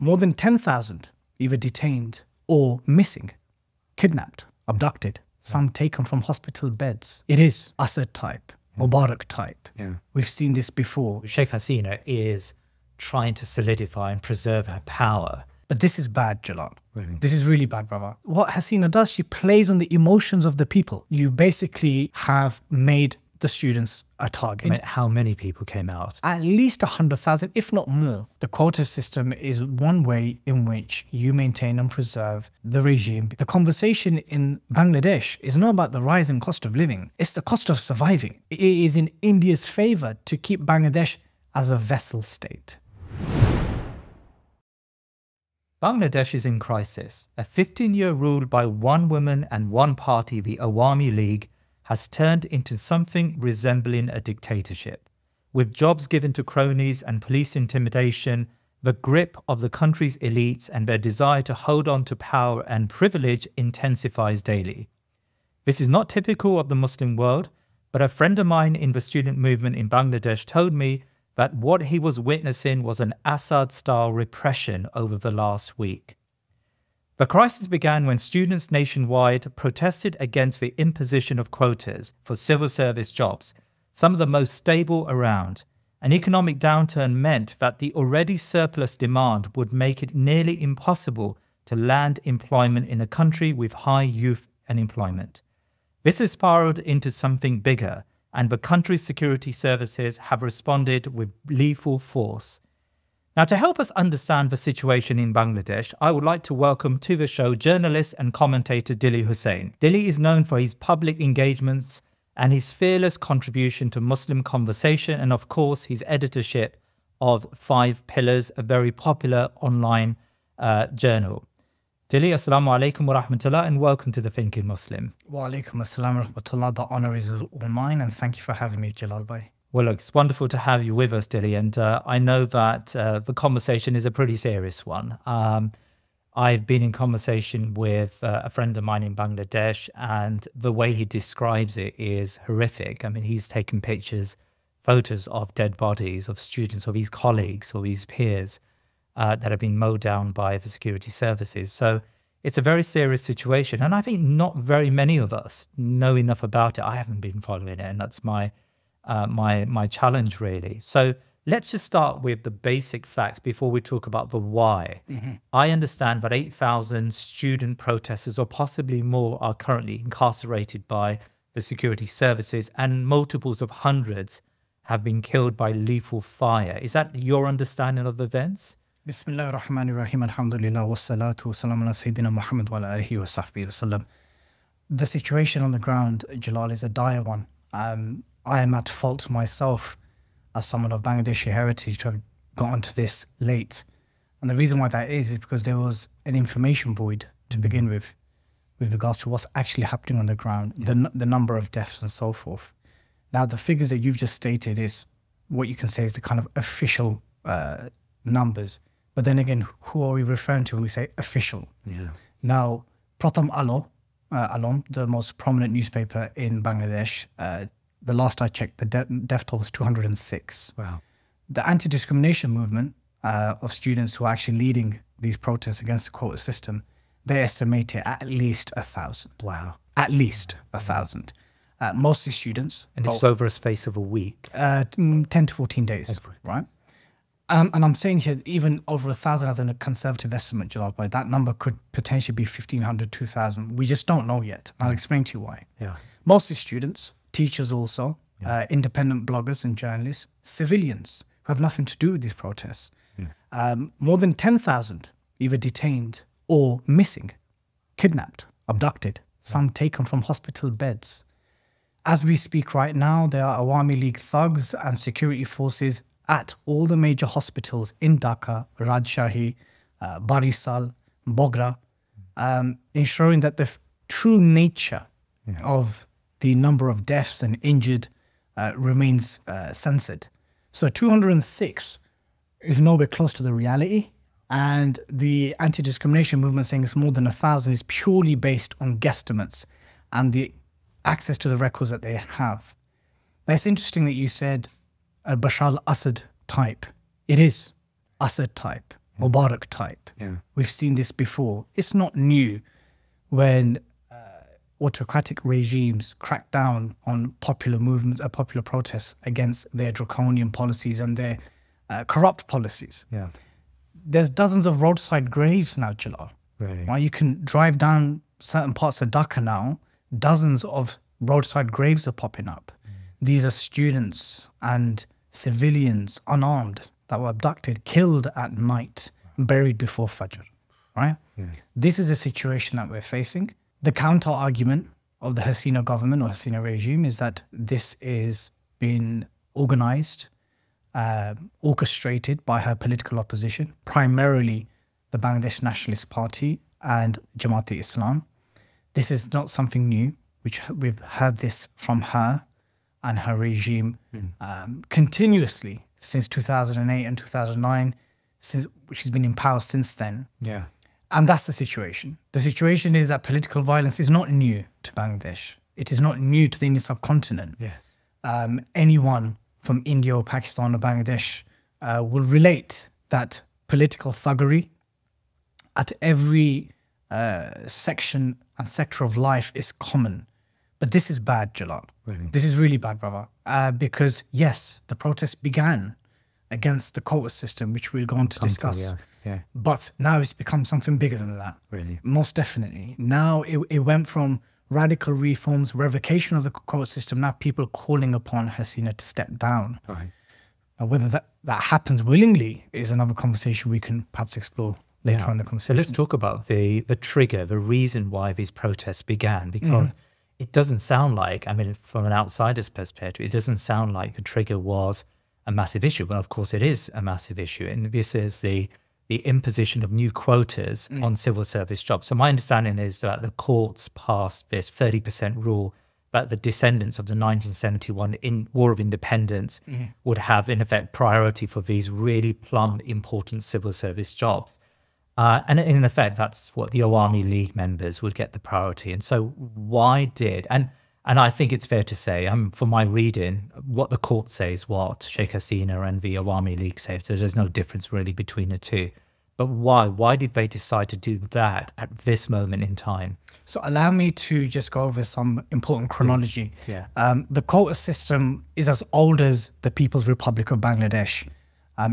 more than 10,000 either detained or missing, kidnapped, abducted, some taken from hospital beds. It is Assad type, Mubarak type. We've seen this before. Sheikh Hasina is trying to solidify and preserve her power. But this is bad, Jalal. Really? This is really bad, brother. What Hasina does, she plays on the emotions of the people. You basically have made the students a target. I mean, how many people came out? At least 100,000, if not more. The quota system is one way in which you maintain and preserve the regime. The conversation in Bangladesh is not about the rising cost of living. It's the cost of surviving. It is in India's favor to keep Bangladesh as a vassal state. Bangladesh is in crisis. A 15-year rule by one woman and one party, the Awami League, has turned into something resembling a dictatorship. With jobs given to cronies and police intimidation, the grip of the country's elites and their desire to hold on to power and privilege intensifies daily. This is not typical of the Muslim world, but a friend of mine in the student movement in Bangladesh told me that what he was witnessing was an Assad-style repression over the last week. The crisis began when students nationwide protested against the imposition of quotas for civil service jobs, some of the most stable around. An economic downturn meant that the already surplus demand would make it nearly impossible to land employment in a country with high youth unemployment. This has spiraled into something bigger, and the country's security services have responded with lethal force. Now, to help us understand the situation in Bangladesh, I would like to welcome to the show journalist and commentator Dilly Hussain. Dilly is known for his public engagements and his fearless contribution to Muslim conversation, and of course his editorship of 5 Pillars, a very popular online journal. Dilly, assalamu alaikum wa rahmatullah, and welcome to The Thinking Muslim. Wa alaikum assalam wa rahmatullah. The honor is all mine, and thank you for having me, Jalal Bhai. Well, look, it's wonderful to have you with us, Dilly, and I know that the conversation is a pretty serious one. I've been in conversation with a friend of mine in Bangladesh, and the way he describes it is horrific. I mean, he's taken pictures, photos of dead bodies of students, of his colleagues, or his peers that have been mowed down by the security services. So it's a very serious situation, and I think not very many of us know enough about it. I haven't been following it, and that's my challenge, really. So let's just start with the basic facts before we talk about the why. I understand that 8,000 student protesters, or possibly more, are currently incarcerated by the security services, and multiples of hundreds have been killed by lethal fire. Is that your understanding of the events? Bismillah ar-Rahman ar-Rahim, alhamdulillah, wa salatu wa salam ala Sayyidina Muhammad wa ala alihi wa sahbihi wa sallam. The situation on the ground, Jalal, is a dire one. I am at fault myself as someone of Bangladeshi heritage to have got onto this late. And the reason why that is because there was an information void to begin with regards to what's actually happening on the ground, the number of deaths and so forth. Now, the figures that you've just stated is what you can say is the kind of official numbers. But then again, who are we referring to when we say official? Now, Pratham Alom, the most prominent newspaper in Bangladesh, the last I checked, the death toll was 206. Wow. The anti-discrimination movement of students who are actually leading these protests against the quota system, they estimate it at least 1,000. Wow. At least 1,000. Mostly students. And it's over a space of a week? 10 to 14 days, right? And I'm saying here, even over 1,000 as a conservative estimate, Jalal, by that number could potentially be 1,500, 2,000. We just don't know yet. I'll explain to you why. Mostly students, teachers also, independent bloggers and journalists, civilians who have nothing to do with these protests. More than 10,000 either detained or missing, kidnapped, abducted, some taken from hospital beds. As we speak right now, there are Awami League thugs and security forces at all the major hospitals in Dhaka, Rajshahi, Barisal, Bogra, ensuring that the true nature of the number of deaths and injured remains censored. So 206 is nowhere close to the reality, and the anti-discrimination movement saying it's more than 1,000 is purely based on guesstimates and the access to the records that they have. Now, it's interesting that you said Bashar al-Assad type. It is Assad type, Mubarak type. Yeah. We've seen this before. It's not new when autocratic regimes crack down on popular movements, popular protests against their draconian policies and their corrupt policies. Yeah. There's dozens of roadside graves now, Jalal. Really? Right? You can drive down certain parts of Dhaka now, dozens of roadside graves are popping up. These are students and civilians, unarmed, that were abducted, killed at night, buried before Fajr. Right? Yeah. This is a situation that we're facing. The counter argument of the Hasina government or Hasina regime is that this is being organized, orchestrated by her political opposition, primarily the Bangladesh Nationalist Party and Jamaat-e-Islam. This is not something new, which we've heard this from her and her regime continuously since 2008 and 2009, since she's been in power since then. Yeah. And that's the situation. The situation is that political violence is not new to Bangladesh. It is not new to the Indian subcontinent. Yes. Anyone from India or Pakistan or Bangladesh will relate that political thuggery at every section and sector of life is common. But this is bad, Jalal. Really? This is really bad, brother. Because yes, the protest began against the quota system, which we'll go on to discuss. Yeah. Yeah. But now it's become something bigger than that. Really? Most definitely. Now it went from radical reforms, revocation of the quota system, now people calling upon Hasina to step down. Right. Now, whether that happens willingly is another conversation we can perhaps explore later on in the So conversation. let's talk about the trigger, the reason why these protests began, because it doesn't sound like, I mean, from an outsider's perspective, it doesn't sound like the trigger was a massive issue. But of course, it is a massive issue. And this is the imposition of new quotas on civil service jobs. So my understanding is that the courts passed this 30% rule that the descendants of the 1971 War of Independence would have, in effect, priority for these really plumb important civil service jobs. And in effect, that's what the Awami League members would get the priority. And so why did, and I think it's fair to say, from my reading, what the court says, what Sheikh Hasina and the Awami League say, so there's no difference really between the two. But why? Why did they decide to do that at this moment in time? So allow me to just go over some important chronology. Yeah. The quota system is as old as the People's Republic of Bangladesh.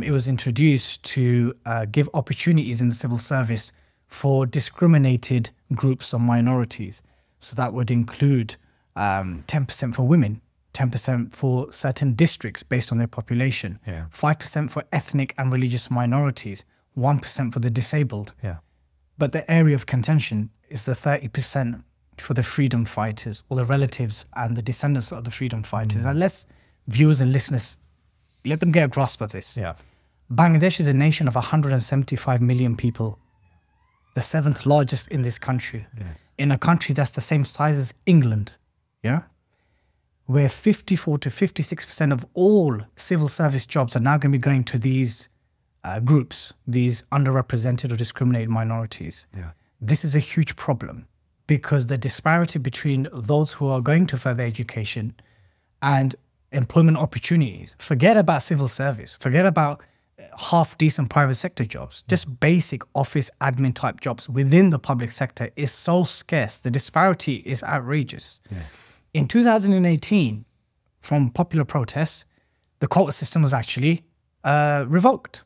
It was introduced to give opportunities in the civil service for discriminated groups or minorities. So that would include 10% for women, 10% for certain districts based on their population, 5% for ethnic and religious minorities, 1% for the disabled. Yeah. But the area of contention is the 30% for the freedom fighters or the relatives and the descendants of the freedom fighters. And let's viewers and listeners, let them get a grasp of this. Yeah. Bangladesh is a nation of 175 million people, the 7th largest in this country, in a country that's the same size as England, where 54 to 56% of all civil service jobs are now going to be going to these groups, these underrepresented or discriminated minorities. This is a huge problem because the disparity between those who are going to further education and employment opportunities, forget about civil service, forget about half decent private sector jobs, just basic office admin type jobs within the public sector is so scarce. The disparity is outrageous. In 2018, from popular protests, the quota system was actually revoked.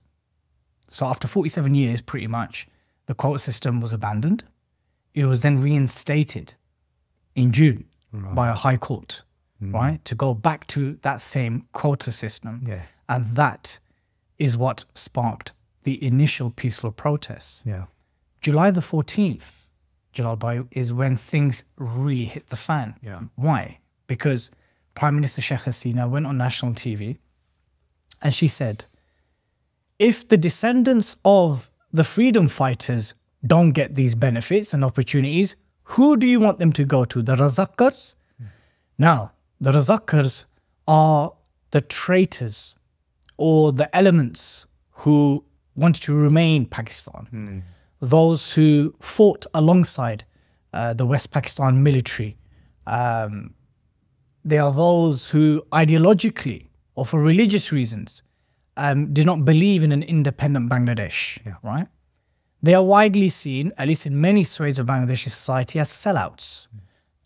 So after 47 years, pretty much, the quota system was abandoned. It was then reinstated in June by a high court, to go back to that same quota system. And that is what sparked the initial peaceful protests. July the 14th, Jalal Bhai, is when things really hit the fan. Why? Because Prime Minister Sheikh Hasina went on national TV and she said, if the descendants of the freedom fighters don't get these benefits and opportunities, who do you want them to go to? The Razakars? Now, the Razakars are the traitors or the elements who wanted to remain Pakistan. Those who fought alongside the West Pakistan military. They are those who ideologically or for religious reasons do not believe in an independent Bangladesh, right? They are widely seen, at least in many swathes of Bangladeshi society, as sellouts,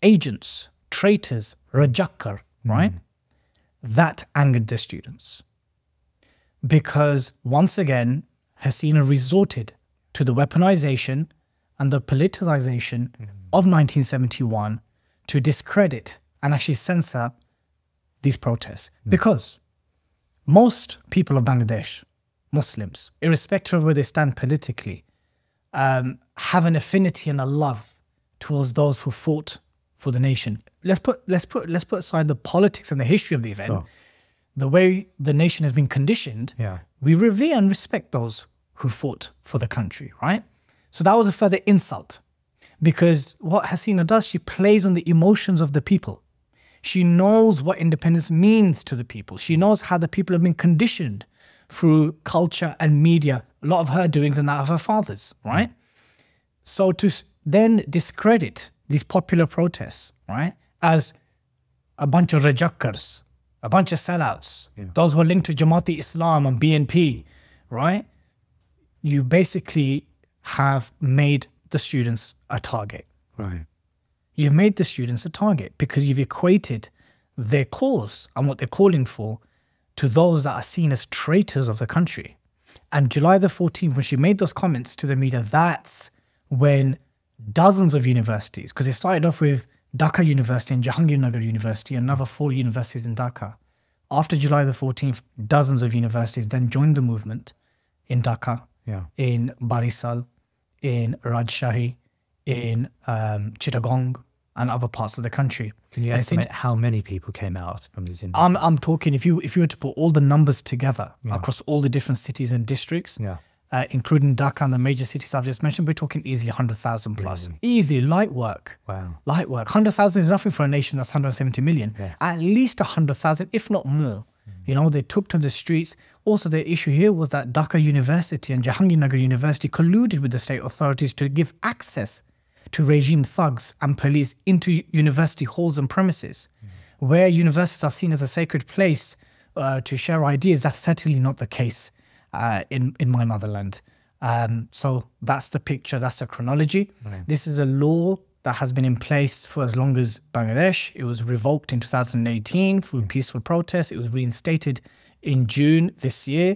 agents, traitors, rajakkar, right? That angered the students. Because once again, Hasina resorted to the weaponization and the politicization of 1971 to discredit and actually censor these protests. Because most people of Bangladesh, Muslims, irrespective of where they stand politically, have an affinity and a love towards those who fought for the nation. Let's put aside the politics and the history of the event. Sure. The way the nation has been conditioned, we revere and respect those who fought for the country, right? So that was a further insult, because what Hasina does, she plays on the emotions of the people. She knows what independence means to the people. She knows how the people have been conditioned through culture and media, a lot of her doings and that of her father's, right? So to then discredit these popular protests, right, as a bunch of rajakkars, a bunch of sellouts, those who are linked to Jamaat-e-Islam and BNP, right? You basically have made the students a target. Right. You've made the students a target because you've equated their cause and what they're calling for to those that are seen as traitors of the country. And July the 14th, when she made those comments to the media, that's when dozens of universities, because it started off with Dhaka University and Jahangirnagar University, another 4 universities in Dhaka. After July the 14th, dozens of universities then joined the movement in Dhaka, in Barisal, in Rajshahi, in Chittagong, and other parts of the country. Can you estimate how many people came out from these universities? I'm talking, if you were to put all the numbers together across all the different cities and districts, including Dhaka and the major cities I've just mentioned, we're talking easily 100,000 plus. Really? Easy, light work. Wow. Light work. 100,000 is nothing for a nation that's 170 million. Yes. At least 100,000, if not more. You know, they took to the streets. Also, the issue here was that Dhaka University and Jahangirnagar University colluded with the state authorities to give access to regime thugs and police into university halls and premises. Where universities are seen as a sacred place to share ideas, that's certainly not the case in my motherland. So that's the picture, that's the chronology. Right. This is a law that has been in place for as long as Bangladesh. It was revoked in 2018 through peaceful protests. It was reinstated in June this year.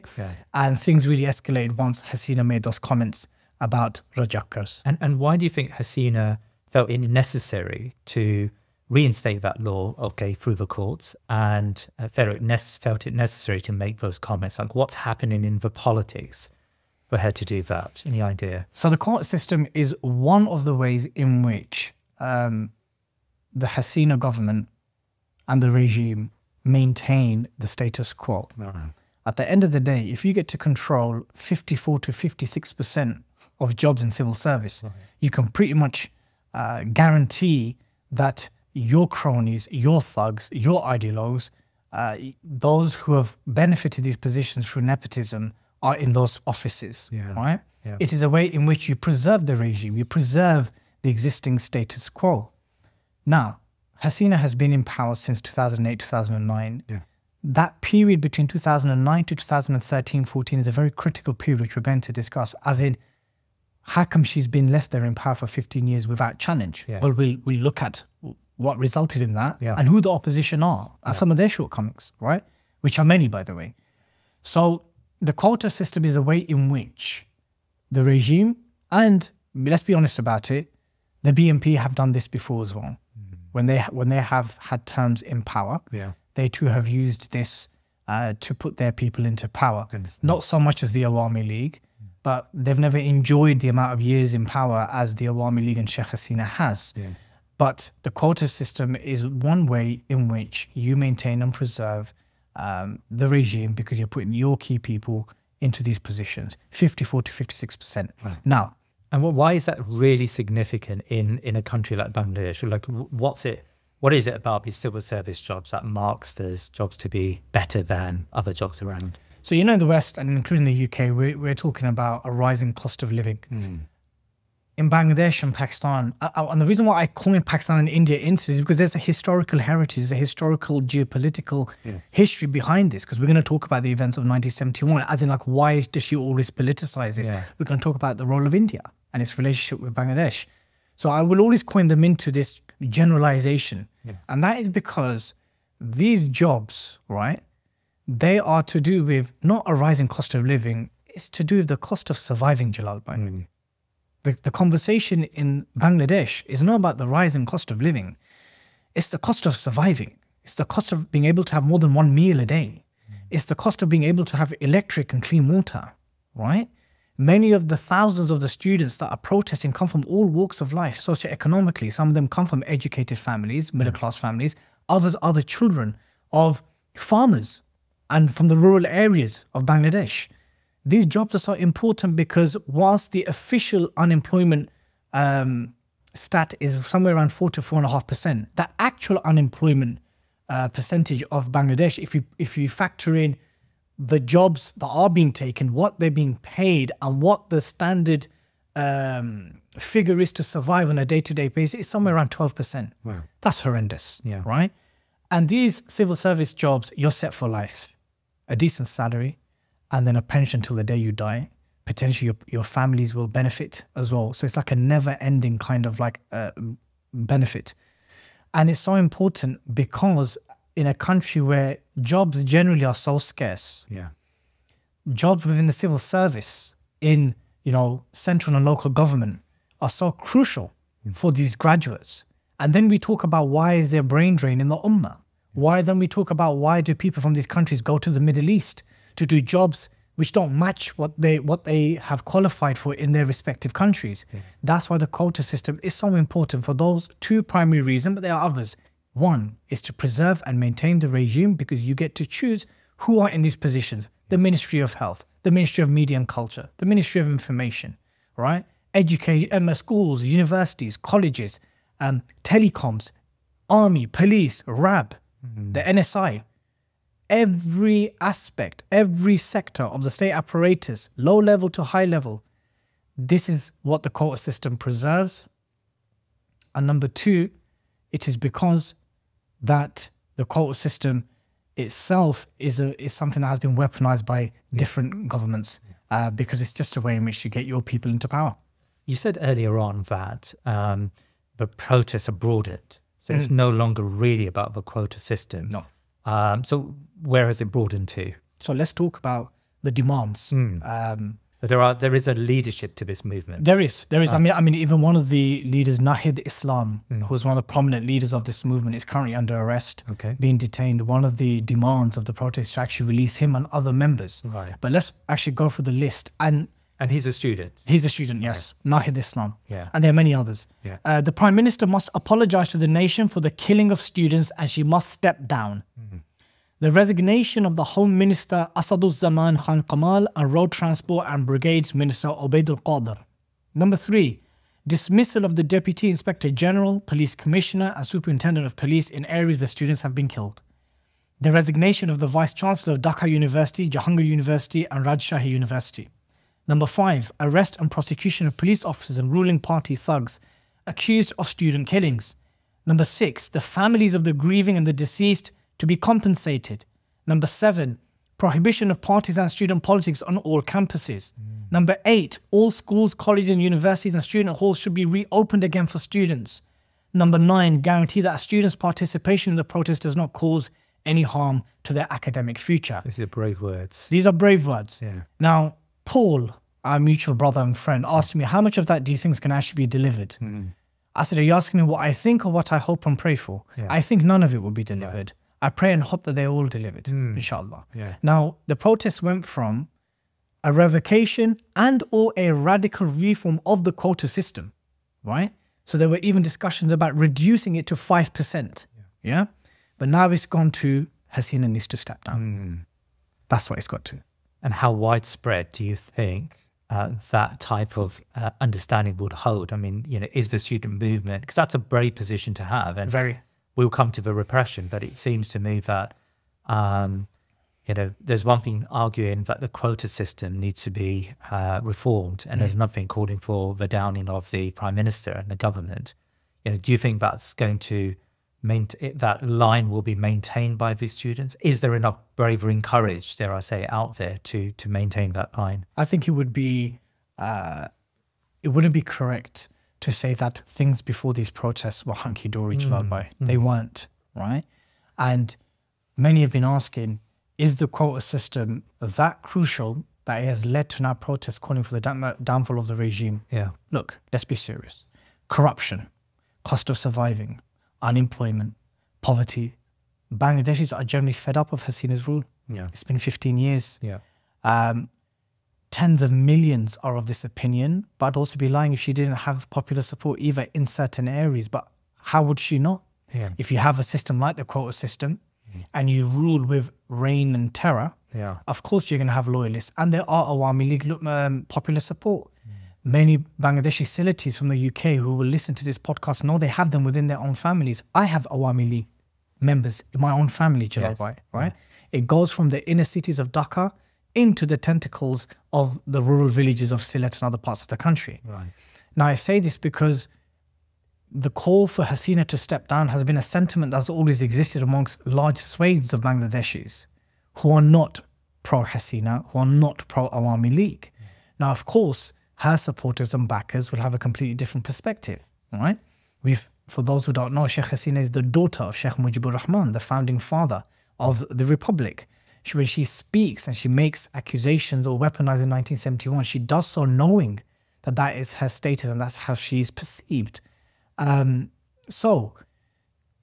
And things really escalated once Hasina made those comments about rajakkars. And why do you think Hasina felt it necessary to reinstate that law, through the courts, and felt it necessary to make those comments? Like, what's happening in the politics for her to do that? Any idea? So the court system is one of the ways in which the Hasina government and the regime maintain the status quo. At the end of the day, if you get to control 54 to 56% of jobs in civil service, you can pretty much guarantee that your cronies, your thugs, your ideologues, those who have benefited these positions through nepotism are in those offices, right? It is a way in which you preserve the regime, you preserve the existing status quo. Now, Hasina has been in power since 2008, 2009. That period between 2009 to 2013-14 is a very critical period, which we're going to discuss, as in, how come she's been left there in power for 15 years without challenge? Well, we'll look at what resulted in that and who the opposition are and some of their shortcomings, right? Which are many, by the way. So the quota system is a way in which the regime, and let's be honest about it, the BNP have done this before as well. When they have had terms in power, they too have used this to put their people into power. Not so much as the Awami League, but they've never enjoyed the amount of years in power as the Awami League and Sheikh Hasina has. But the quota system is one way in which you maintain and preserve the regime, because you're putting your key people into these positions, 54 to 56%. Now, and why is that really significant in a country like Bangladesh? Like, what is it about these civil service jobs that marks those jobs to be better than other jobs around? So, you know, in the West and including the UK, we're talking about a rising cost of living. in Bangladesh and Pakistan, and the reason why I call Pakistan and India into this is because there's a historical heritage, there's a historical geopolitical history behind this. Because we're going to talk about the events of 1971, as in like, why does she always politicize this? We're going to talk about the role of India and its relationship with Bangladesh. So I will always coin them into this generalization. And that is because these jobs, right, they are to do with not a rising cost of living, it's to do with the cost of surviving, Jalal Bhai. The conversation in Bangladesh is not about the rising cost of living. It's the cost of surviving. It's the cost of being able to have more than one meal a day. It's the cost of being able to have electric and clean water, right? Many of the thousands of the students that are protesting come from all walks of life, socioeconomically. Some of them come from educated families, middle-class families. Others are the children of farmers and from the rural areas of Bangladesh. These jobs are so important because whilst the official unemployment stat is somewhere around 4 to 4.5%, the actual unemployment percentage of Bangladesh, if you factor in the jobs that are being taken, what they're being paid, and what the standard figure is to survive on a day-to-day basis, is somewhere around 12%. Wow. That's horrendous, right? And these civil service jobs, you're set for life. A decent salary, and then a pension till the day you die. Potentially your families will benefit as well. So it's like a never-ending kind of like benefit. And it's so important because in a country where jobs generally are so scarce, jobs within the civil service, in central and local government, are so crucial for these graduates. And then we talk about why is there brain drain in the ummah? Why then we talk about why do people from these countries go to the Middle East to do jobs which don't match what they have qualified for in their respective countries. That's why the quota system is so important for those two primary reasons, but there are others. One is to preserve and maintain the regime because you get to choose who are in these positions. The Ministry of Health, the Ministry of Media and Culture, the Ministry of Information, right? Education, schools, universities, colleges, telecoms, army, police, RAB, the NSI. Every aspect, every sector of the state apparatus, low level to high level, this is what the quota system preserves. And number two, it is because that the quota system itself is something that has been weaponized by different governments because it's just a way in which you get your people into power. You said earlier on that the protests are broadened. So it's no longer really about the quota system. No. So where has it broadened to? So let's talk about the demands. So there is a leadership to this movement. There is. I mean, even one of the leaders, Nahid Islam, who is one of the prominent leaders of this movement, is currently under arrest, being detained. One of the demands of the protest is to actually release him and other members. Right. But let's actually go through the list. And he's a student. He's a student, yes. Right. Nahid Islam. Yeah. And there are many others. Yeah. The Prime Minister must apologize to the nation for the killing of students, and she must step down. The resignation of the Home Minister Asaduzzaman Khan Kamal and Road Transport and Brigades Minister Ubaidul Qadir. Number 3, dismissal of the Deputy Inspector General, Police Commissioner and Superintendent of Police in areas where students have been killed. The resignation of the Vice Chancellor of Dhaka University, Jahangir University and Rajshahi University. Number 5, arrest and prosecution of police officers and ruling party thugs accused of student killings. Number 6, the families of the grieving and the deceased to be compensated. Number 7, prohibition of partisan student politics on all campuses. Number 8, all schools, colleges and universities and student halls should be reopened again for students. Number 9, guarantee that a student's participation in the protest does not cause any harm to their academic future. These are brave words. These are brave words. Yeah. Now, Paul, our mutual brother and friend, asked me, how much of that do you think is going to actually be delivered? I said, are you asking me what I think or what I hope and pray for? I think none of it will be delivered. Right. I pray and hope that they're all delivered, inshallah. Now, the protest went from a revocation and or a radical reform of the quota system, right? So there were even discussions about reducing it to 5%, But now it's gone to Hasina needs to step down. That's what it's got to. And how widespread do you think that type of understanding would hold? I mean, is the student movement, because that's a brave position to have. And very. We'll come to the repression, but it seems to me that you know, there's one thing arguing that the quota system needs to be reformed, and there's nothing calling for the downing of the Prime Minister and the government. You know, do you think that's going to that line will be maintained by these students? Is there enough bravery and courage, dare I say, out there to maintain that line? I think it would be, it wouldn't be correct to say that things before these protests were hunky-dory, Jalal Bhai. They weren't, right? And many have been asking, is the quota system that crucial that it has led to now protests calling for the downfall of the regime? Yeah. Look, let's be serious. Corruption, cost of surviving, unemployment, poverty. Bangladeshis are generally fed up of Hasina's rule. Yeah. It's been 15 years. Yeah. Tens of millions are of this opinion, but I'd also be lying if she didn't have popular support either in certain areas. But how would she not? Yeah. If you have a system like the quota system and you rule with reign and terror, Yeah. of course you're going to have loyalists. And there are Awami League popular support. Many Bangladeshi Silitis from the UK who will listen to this podcast know they have them within their own families. I have Awami League members in my own family, Jalal Bhai, right? It goes from the inner cities of Dhaka into the tentacles of the rural villages of Sylhet and other parts of the country. Right. Now, I say this because the call for Hasina to step down has been a sentiment that's always existed amongst large swathes of Bangladeshis who are not pro-Hasina, who are not pro-Awami League. Now, of course, her supporters and backers will have a completely different perspective, right? For those who don't know, Sheikh Hasina is the daughter of Sheikh Mujibur Rahman, the founding father of the Republic. When she speaks and she makes accusations or weaponized in 1971, she does so knowing that that is her status and that's how she is perceived. So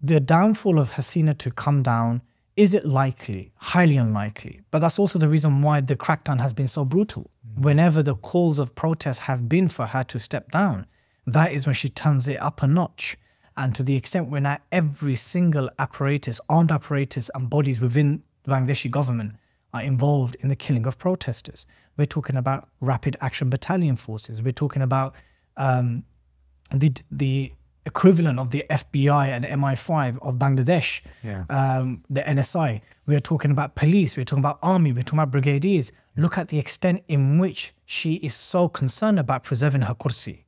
the downfall of Hasina to come down, is it likely? Highly unlikely. But that's also the reason why the crackdown has been so brutal. Whenever the calls of protest have been for her to step down, that is when she turns it up a notch. And to the extent where now every single apparatus, armed apparatus and bodies within the Bangladeshi government are involved in the killing of protesters. We're talking about Rapid Action Battalion forces. We're talking about the equivalent of the FBI and MI5 of Bangladesh, the NSI. We're talking about police. We're talking about army. We're talking about brigadiers. Look at the extent in which she is so concerned about preserving her kursi,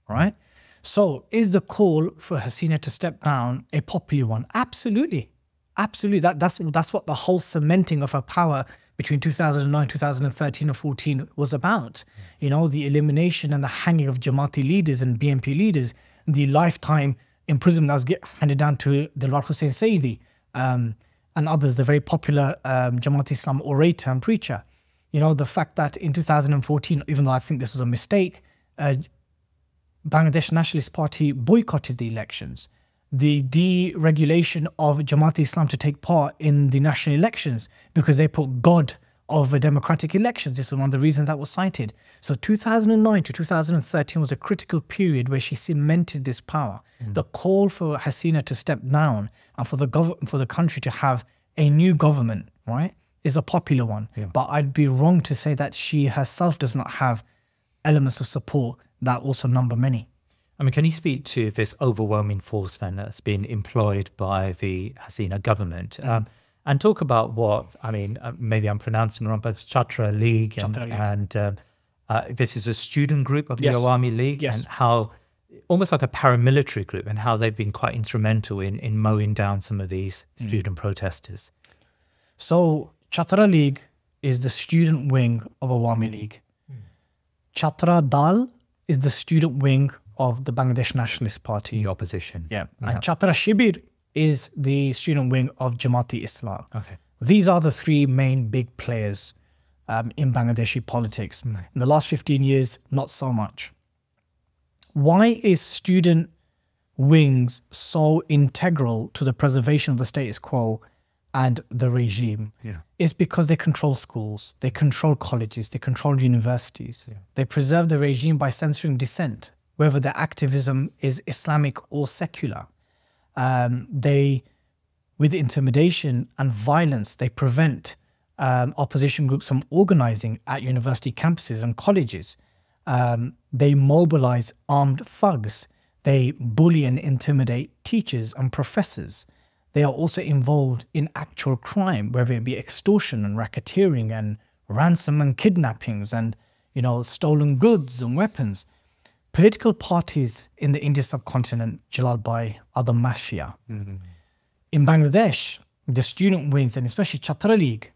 right? So is the call for Hasina to step down a popular one? Absolutely. Absolutely. That's what the whole cementing of her power between 2009, 2013 and 14 was about. You know, the elimination and the hanging of Jamaati leaders and BNP leaders, the lifetime imprisonment that was handed down to Dilly Hussain Saidi and others, the very popular Jamaat Islam orator and preacher. You know, the fact that in 2014, even though I think this was a mistake, Bangladesh Nationalist Party boycotted the elections. The deregulation of Jamaat Islam to take part in the national elections because they put God over democratic elections. This was one of the reasons that was cited. So 2009 to 2013 was a critical period where she cemented this power. The call for Hasina to step down and for the country to have a new government, right, is a popular one. But I'd be wrong to say that she herself does not have elements of support that also number many. I mean, can you speak to this overwhelming force then that's been employed by the Hasina government? And talk about what, I mean, maybe I'm pronouncing it wrong, but Chatra League, and this is a student group of the Awami League, and how, almost like a paramilitary group, and how they've been quite instrumental in mowing down some of these student protesters. So Chatra League is the student wing of Awami League. Chatra Dal is the student wing of the Bangladesh Nationalist Party. The opposition. And Chatra Shibir is the student wing of Jamaati Islam. Okay. These are the three main big players in Bangladeshi politics. In the last 15 years, not so much. Why is student wings so integral to the preservation of the status quo and the regime? It's because they control schools, they control colleges, they control universities. They preserve the regime by censoring dissent, whether their activism is Islamic or secular. With intimidation and violence, they prevent opposition groups from organizing at university campuses and colleges. They mobilize armed thugs. They bully and intimidate teachers and professors. they are also involved in actual crime, whether it be extortion and racketeering and ransom and kidnappings and, you know, stolen goods and weapons. Political parties in the Indian subcontinent, Jalal Bhai, are the mafia. In Bangladesh, the student wings and especially Chhatra League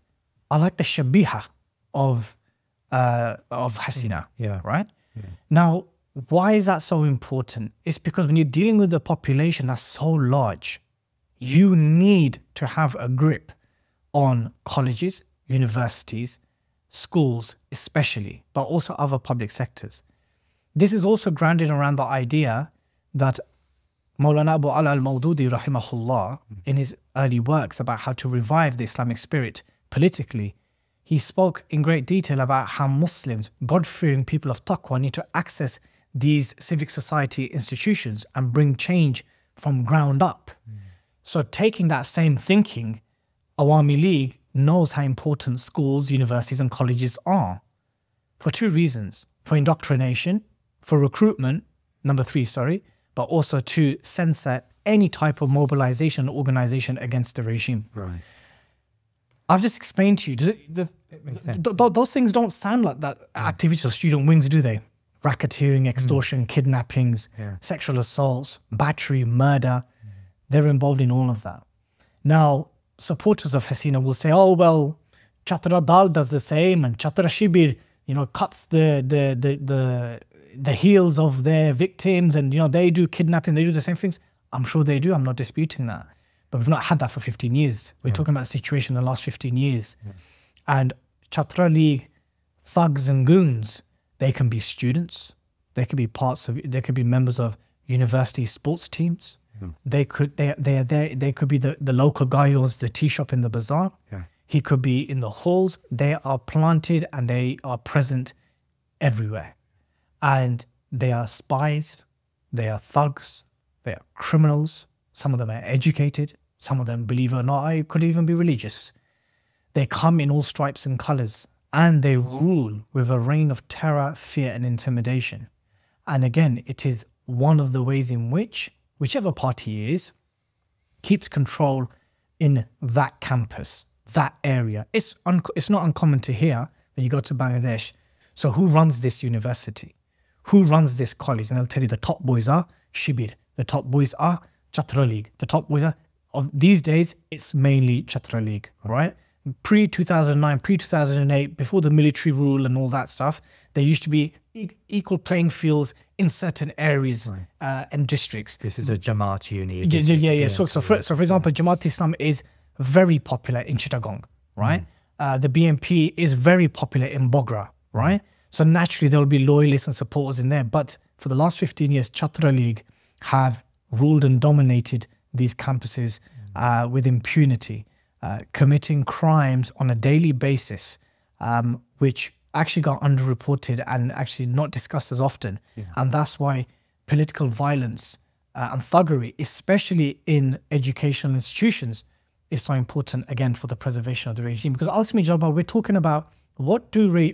are like the shabiha of Hasina, right? Now, why is that so important? It's because when you're dealing with a population that's so large, you need to have a grip on colleges, universities, schools especially, but also other public sectors. This is also grounded around the idea that Maulana Abu Ala al-Mawdudi rahimahullah, in his early works about how to revive the Islamic spirit politically, he spoke in great detail about how Muslims, God-fearing people of taqwa, need to access these civic society institutions and bring change from ground up. So taking that same thinking, Awami League knows how important schools, universities and colleges are for two reasons: for indoctrination, for recruitment, number three, but also to censor any type of mobilization or organization against the regime. Right. I've just explained to you, those things don't sound like that activities of student wings, do they? Racketeering, extortion, kidnappings, sexual assaults, battery, murder. They're involved in all of that. Now, supporters of Hasina will say, oh, well, Chhatra Dal does the same, and Chhatra Shibir, you know, cuts the heels of their victims, and, you know, they do kidnapping, they do the same things. I'm sure they do. I'm not disputing that. But we've not had that for 15 years. We're talking about a situation in the last 15 years. And Chhatra League thugs and goons, they can be students. They could be they could be members of university sports teams. They could be the local guy who owns the tea shop in the bazaar. He could be in the halls. They are planted and they are present everywhere. And they are spies, they are thugs, they are criminals. Some of them are educated. Some of them, believe it or not, could even be religious. They come in all stripes and colors, and they rule with a reign of terror, fear and intimidation. And again, it is one of the ways in which whichever party is, keeps control in that campus, that area. It's not uncommon to hear when you go to Bangladesh, so who runs this university? Who runs this college? And they'll tell you the top boys are Shibir, the top boys are Chhatra League, the top boys are... These days, it's mainly Chhatra League, right? Pre-2009, pre-2008, before the military rule and all that stuff, there used to be equal playing fields in certain areas and districts. This is a Jamaat uni. Yeah. So for example, Jamaat Islam is very popular in Chittagong, right? The BNP is very popular in Bogra, right? So naturally, there will be loyalists and supporters in there. But for the last 15 years, Chhatra League have ruled and dominated these campuses with impunity, committing crimes on a daily basis, which actually got underreported and actually not discussed as often. And that's why political violence and thuggery, especially in educational institutions, is so important, again, for the preservation of the regime. Because ultimately, Jalbal, we're talking about we're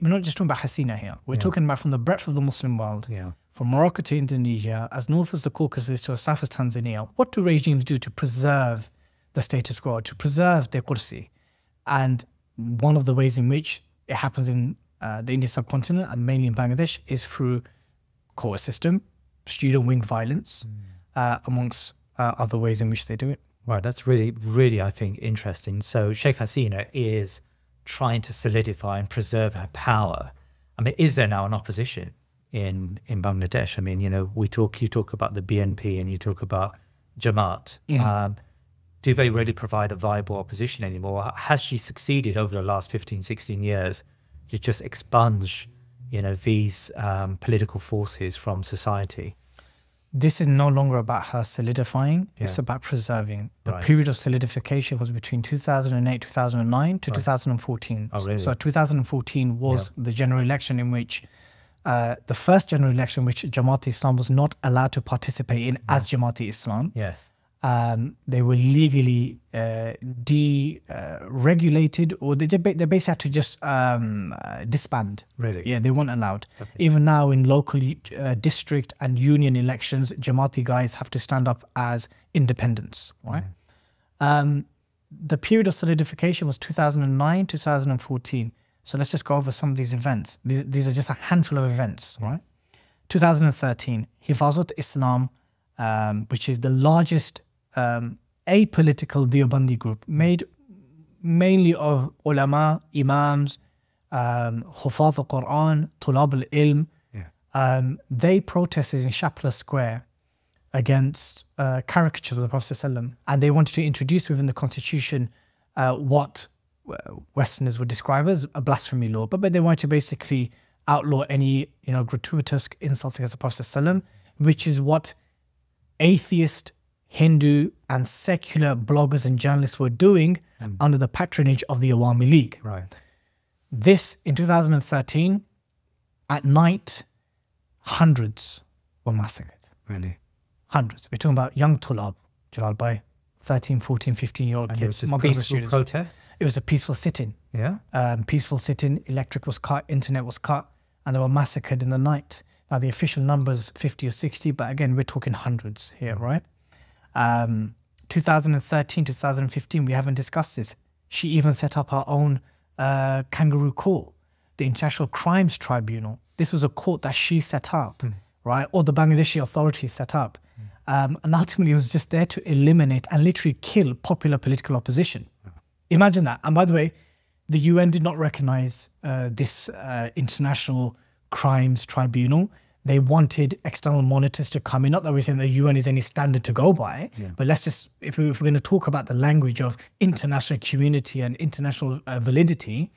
not just talking about Hasina here. We're talking about from the breadth of the Muslim world, from Morocco to Indonesia, as north as the Caucasus to as south as Tanzania. What do regimes do to preserve the status quo, to preserve their kursi? And one of the ways in which it happens in the Indian subcontinent and mainly in Bangladesh is through quota system, student wing violence, amongst other ways in which they do it. Right, that's really, really, I think, interesting. So Sheikh Hasina is trying to solidify and preserve her power. I mean, is there now an opposition in Bangladesh? I mean, you know, you talk about the BNP and you talk about Jamaat. Do they really provide a viable opposition anymore? Has she succeeded over the last 15, 16 years to just expunge, you know, these political forces from society? This is no longer about her solidifying, it's about preserving. The period of solidification was between 2008, 2009 to 2014. Oh, really? So 2014 was the general election in which, the first general election in which Jamaat Islam was not allowed to participate in as Jamaat Islam. Yes. They were legally deregulated, or they basically had to just disband. Really? Yeah, they weren't allowed. Okay. Even now in local district and union elections, Jamaati guys have to stand up as independents, right? The period of solidification was 2009, 2014. So let's just go over some of these events. These are just a handful of events, right? 2013, Hifazat Islam, which is the largest apolitical Deobandi group, made mainly of ulama, imams, Hufaz al-Quran, Tulab al-Ilm. They protested in Shapla Square against caricatures of the Prophet ﷺ, and they wanted to introduce within the constitution what Westerners would describe as a blasphemy law, but they wanted to basically outlaw any gratuitous insults against the Prophet ﷺ, which is what atheist, Hindu and secular bloggers and journalists were doing under the patronage of the Awami League. Right. This, in 2013, at night, hundreds were massacred. Really? Hundreds. We're talking about young Tulab, Jalal Bhai, 13, 14, 15-year-old And kids. it was this peaceful protest? It was a peaceful sit-in. Yeah. Peaceful sit-in, electric was cut, internet was cut, and they were massacred in the night. Now, the official number's 50 or 60, but again, we're talking hundreds here, right? 2013, 2015, we haven't discussed this. She even set up her own kangaroo court, the International Crimes Tribunal. This was a court that she set up, right? Or the Bangladeshi authorities set up. And ultimately, it was just there to eliminate and literally kill popular political opposition. Imagine that. And by the way, the UN did not recognize this International Crimes Tribunal. They wanted external monitors to come in. Not that we're saying the UN is any standard to go by, but let's just, if we're going to talk about the language of international community and international validity,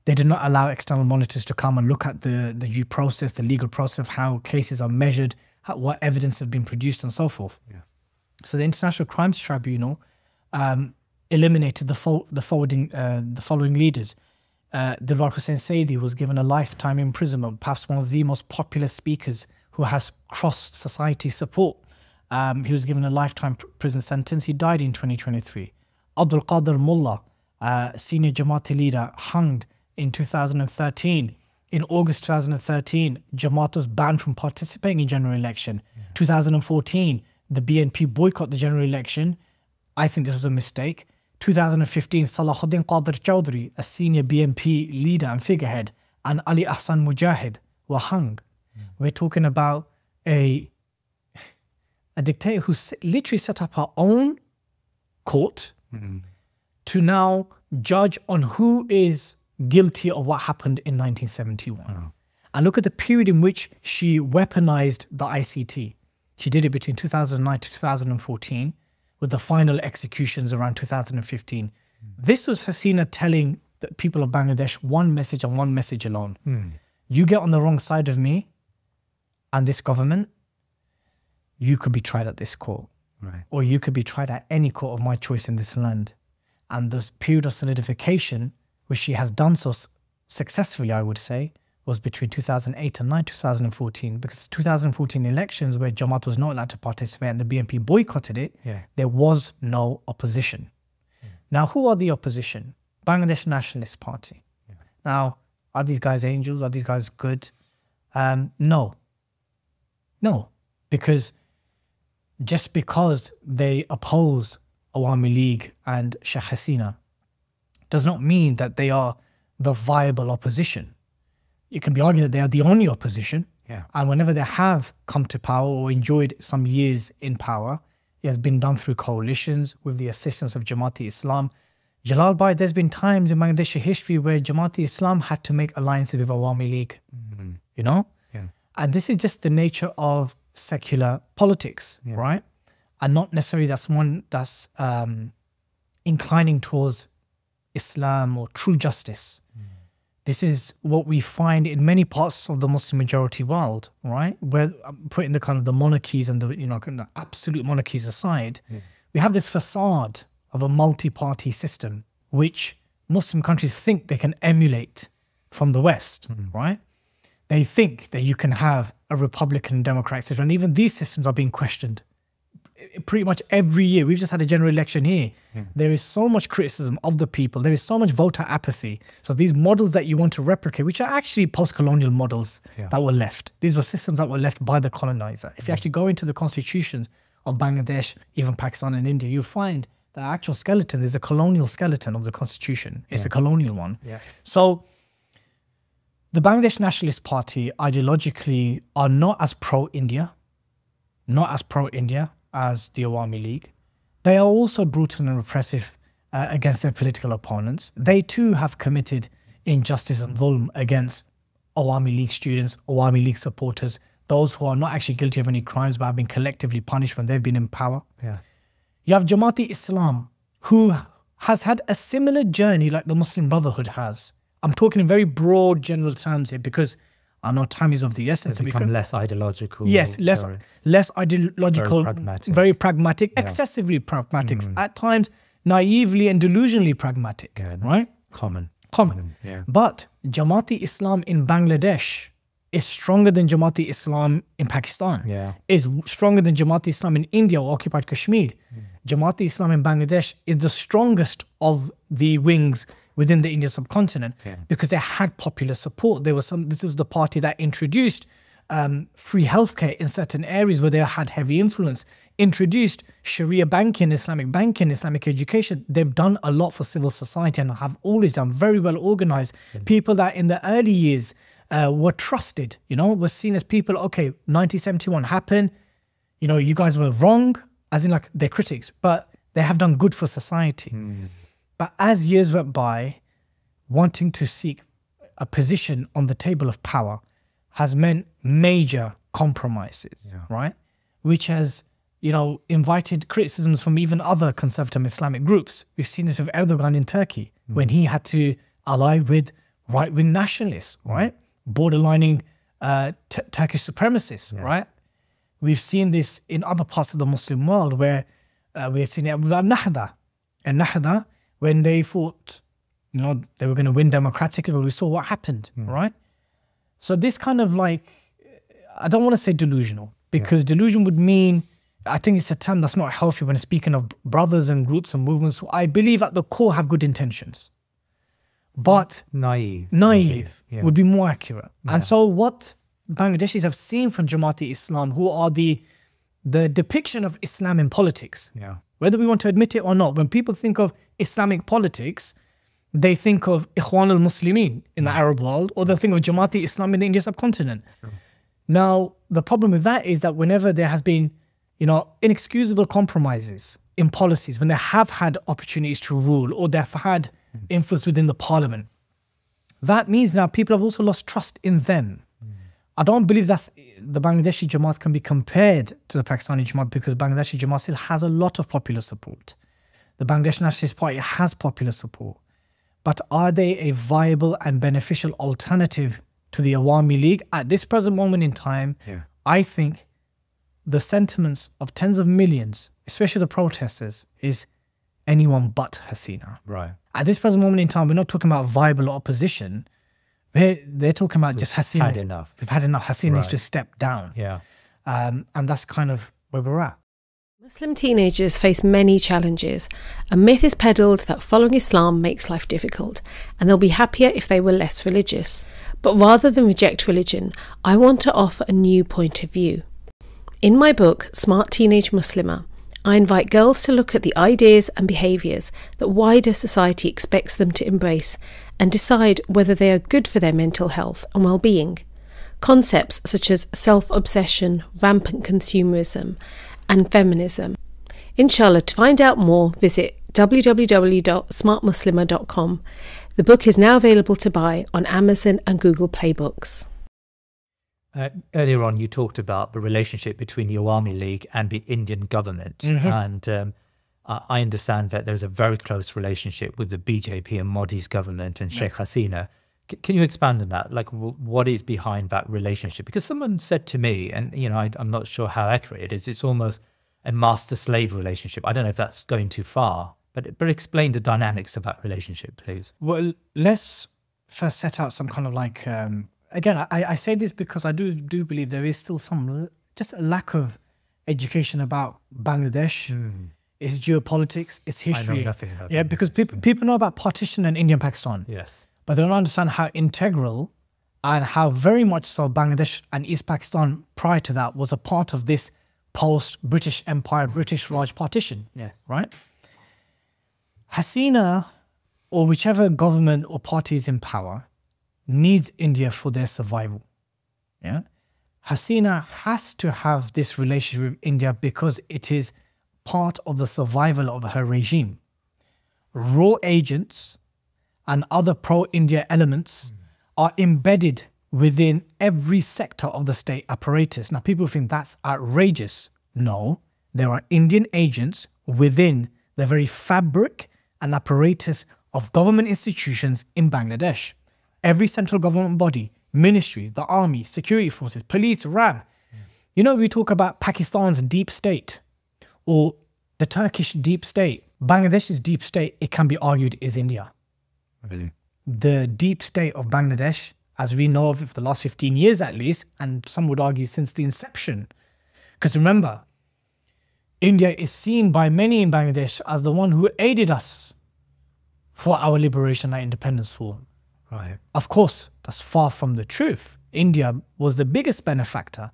they did not allow external monitors to come and look at the due process, the legal process, how cases are measured, what evidence has been produced and so forth. So the International Crimes Tribunal eliminated the following leaders. Dilly Hussain Saidi was given a lifetime imprisonment, perhaps one of the most popular speakers who has cross-society support. He was given a lifetime prison sentence. He died in 2023. Abdul Qadir Mullah, senior Jamaati leader, hanged in 2013. In August 2013, Jamaat was banned from participating in general election. 2014, the BNP boycotted the general election. I think this was a mistake. 2015, Salahuddin Qadir Chowdhury, a senior BNP leader and figurehead, and Ali Ahsan Mujahid were hung. We're talking about a dictator who literally set up her own court to now judge on who is guilty of what happened in 1971. And look at the period in which she weaponized the ICT. She did it between 2009 to 2014, with the final executions around 2015. This was Hasina telling the people of Bangladesh one message and one message alone. You get on the wrong side of me and this government, you could be tried at this court. Or you could be tried at any court of my choice in this land. And the period of solidification, which she has done so successfully, I would say, was between 2008 and 2014, because 2014 elections where Jamaat was not allowed to participate and the BNP boycotted it, there was no opposition. Now, who are the opposition? Bangladesh Nationalist Party. Now, are these guys angels? Are these guys good? No. No, because just because they oppose Awami League and Sheikh Hasina does not mean that they are the viable opposition. It can be argued that they are the only opposition. And whenever they have come to power or enjoyed some years in power, it has been done through coalitions with the assistance of Jamaati Islam. Jalal Bhai, there's been times in Bangladeshi history where Jamaati Islam had to make alliances with Awami League. You know? And this is just the nature of secular politics, right? And not necessarily that's one that's inclining towards Islam or true justice. This is what we find in many parts of the Muslim majority world, right? Where putting the kind of the monarchies and the kind of absolute monarchies aside, we have this facade of a multi-party system which Muslim countries think they can emulate from the West, right? They think that you can have a Republican and Democratic system, and even these systems are being questioned pretty much every year. We've just had a general election here. There is so much criticism of the people. There is so much voter apathy. So these models that you want to replicate, which are actually post-colonial models that were left. These were systems that were left by the colonizer. If you actually go into the constitutions of Bangladesh, even Pakistan and India, you'll find the actual skeleton is a colonial skeleton of the constitution. It's a colonial one. Yeah. So the Bangladesh Nationalist Party ideologically are not as pro-India, as the Awami League. They are also brutal and repressive against their political opponents. They too have committed injustice and dhulm against Awami League students, Awami League supporters, those who are not actually guilty of any crimes but have been collectively punished when they've been in power. Yeah. You have Jamaat-e-Islam, who has had a similar journey like the Muslim Brotherhood has. I'm talking in very broad general terms here because I know time is of the essence. It's become less ideological. Yes, less ideological, very pragmatic, excessively pragmatic, at times naively and delusionally pragmatic, right? Common. Yeah. But Jamaat-e-Islam in Bangladesh is stronger than Jamaat-e-Islam in Pakistan, is stronger than Jamaat-e-Islam in India or occupied Kashmir. Jamaat-e-Islam in Bangladesh is the strongest of the wings within the Indian subcontinent because they had popular support. This was the party that introduced free healthcare in certain areas where they had heavy influence, introduced Sharia banking, Islamic education. They've done a lot for civil society and have always done very well organized. People that in the early years were trusted, were seen as people, okay, 1971 happened, you guys were wrong, as in like they're critics, but they have done good for society. But as years went by, wanting to seek a position on the table of power has meant major compromises, right? Which has, invited criticisms from even other conservative Islamic groups. We've seen this with Erdogan in Turkey when he had to ally with right-wing nationalists, right? Borderlining Turkish supremacists, right? We've seen this in other parts of the Muslim world where we've seen it with Al-Nahda. Al-Nahda, when they thought, they were going to win democratically, but we saw what happened, right? So this kind of I don't want to say delusional, because delusion would mean, I think it's a term that's not healthy when speaking of brothers and groups and movements who I believe at the core have good intentions. But naive would be more accurate. And so what Bangladeshis have seen from Jamaat-e-Islam, who are the depiction of Islam in politics, whether we want to admit it or not, when people think of Islamic politics, they think of Ikhwan al-Muslimin in the Arab world, or they think of Jamaat-e-Islam in the Indian subcontinent. Now, the problem with that is that whenever there has been, inexcusable compromises in policies, when they have had opportunities to rule or they've had influence within the parliament, that means now people have also lost trust in them. I don't believe that the Bangladeshi Jamaat can be compared to the Pakistani Jamaat because Bangladeshi Jamaat still has a lot of popular support. The Bangladesh Nationalist Party has popular support. But are they a viable and beneficial alternative to the Awami League? At this present moment in time, I think the sentiments of tens of millions, especially the protesters, is anyone but Hasina. Right. At this present moment in time, we're not talking about viable opposition. They're talking about just Hasina. Had enough. We've had enough. Hasina needs to step down. And that's kind of where we're at. Muslim teenagers face many challenges. A myth is peddled that following Islam makes life difficult, and they'll be happier if they were less religious. But rather than reject religion, I want to offer a new point of view. In my book, Smart Teenage Muslimah, I invite girls to look at the ideas and behaviours that wider society expects them to embrace and decide whether they are good for their mental health and well-being. Concepts such as self-obsession, rampant consumerism, and feminism. Inshallah, to find out more, visit www.smartmuslimah.com. The book is now available to buy on Amazon and Google Play Books. Earlier on, you talked about the relationship between the Awami League and the Indian government. And I understand that there's a very close relationship with the BJP and Modi's government and Sheikh Hasina. Can you expand on that? Like, what is behind that relationship? Because someone said to me, and I'm not sure how accurate it is, it's almost a master-slave relationship. I don't know if that's going too far, but explain the dynamics of that relationship, please. Well, let's first set out some kind of again, I say this because I do believe there is still just a lack of education about Bangladesh, its geopolitics, its history. I know nothing about it. Because people know about partition and India and Pakistan. Yes. But they don't understand how integral and how very much so Bangladesh and East Pakistan prior to that was a part of this post-British Empire, British Raj partition. Yes. Right? Hasina, or whichever government or party is in power, needs India for their survival. Yeah, Hasina has to have this relationship with India because it is part of the survival of her regime. Raw agents and other pro-India elements are embedded within every sector of the state apparatus. Now, people think that's outrageous. No, there are Indian agents within the very fabric and apparatus of government institutions in Bangladesh. Every central government body, ministry, the army, security forces, police, RAB. You know, we talk about Pakistan's deep state or the Turkish deep state. Bangladesh's deep state, it can be argued, is India. Really? The deep state of Bangladesh, as we know of it for the last 15 years at least, and some would argue since the inception. Because remember, India is seen by many in Bangladesh as the one who aided us for our liberation and independence for. Right. Of course, that's far from the truth. India was the biggest benefactor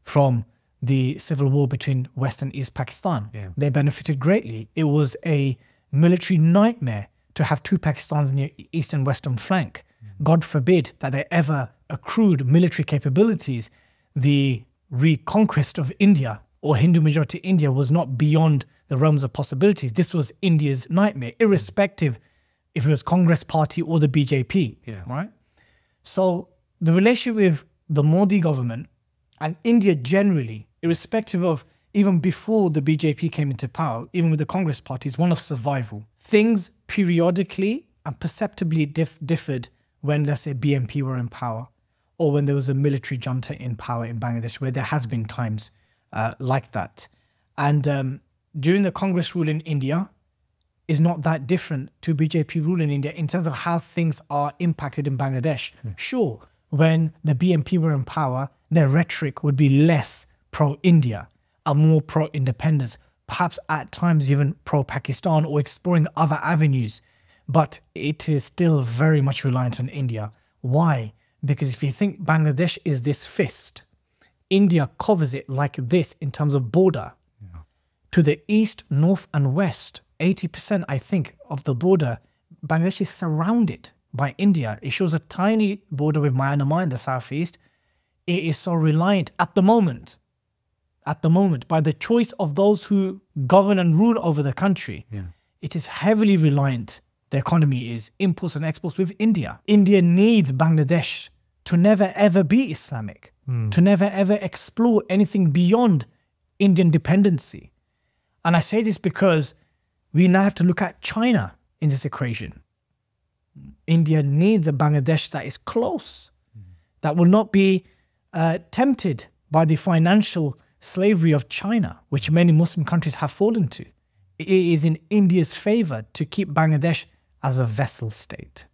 from the civil war between West and East Pakistan. Yeah. They benefited greatly. It was a military nightmare to have two Pakistans in the east and western flank. God forbid that they ever accrued military capabilities. The reconquest of India or Hindu majority India was not beyond the realms of possibilities. This was India's nightmare, irrespective if it was Congress Party or the BJP, right? So the relationship with the Modi government and India generally, irrespective of even before the BJP came into power, even with the Congress Party, is one of survival. Things periodically and perceptibly differed when, let's say, BNP were in power or when there was a military junta in power in Bangladesh, where there has been times like that. And during the Congress rule in India, is not that different to BJP rule in India in terms of how things are impacted in Bangladesh. Sure, when the BNP were in power, their rhetoric would be less pro-India and more pro-independence, perhaps at times even pro-Pakistan or exploring other avenues. But it is still very much reliant on India. Why? Because if you think Bangladesh is this fist, India covers it like this in terms of border. To the east, north and west, 80%, I think, of the border, Bangladesh is surrounded by India. It shows a tiny border with Myanmar in the southeast. It is so reliant at the moment, by the choice of those who govern and rule over the country. It is heavily reliant, the economy is, imports and exports with India. India needs Bangladesh to never ever be Islamic, to never ever explore anything beyond Indian dependency. And I say this because we now have to look at China in this equation. India needs a Bangladesh that is close, that will not be tempted by the financial slavery of China, which many Muslim countries have fallen to. It is in India's favor to keep Bangladesh as a vassal state.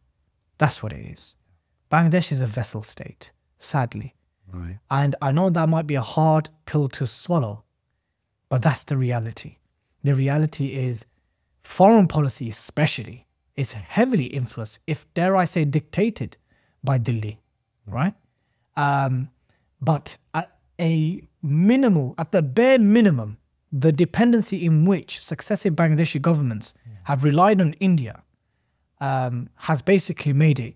That's what it is. Bangladesh is a vassal state, sadly. Right. And I know that might be a hard pill to swallow, but that's the reality. The reality is foreign policy especially is heavily influenced, if dare I say dictated, by Delhi, right? But at a minimal, at the bare minimum, the dependency in which successive Bangladeshi governments have relied on India has basically made it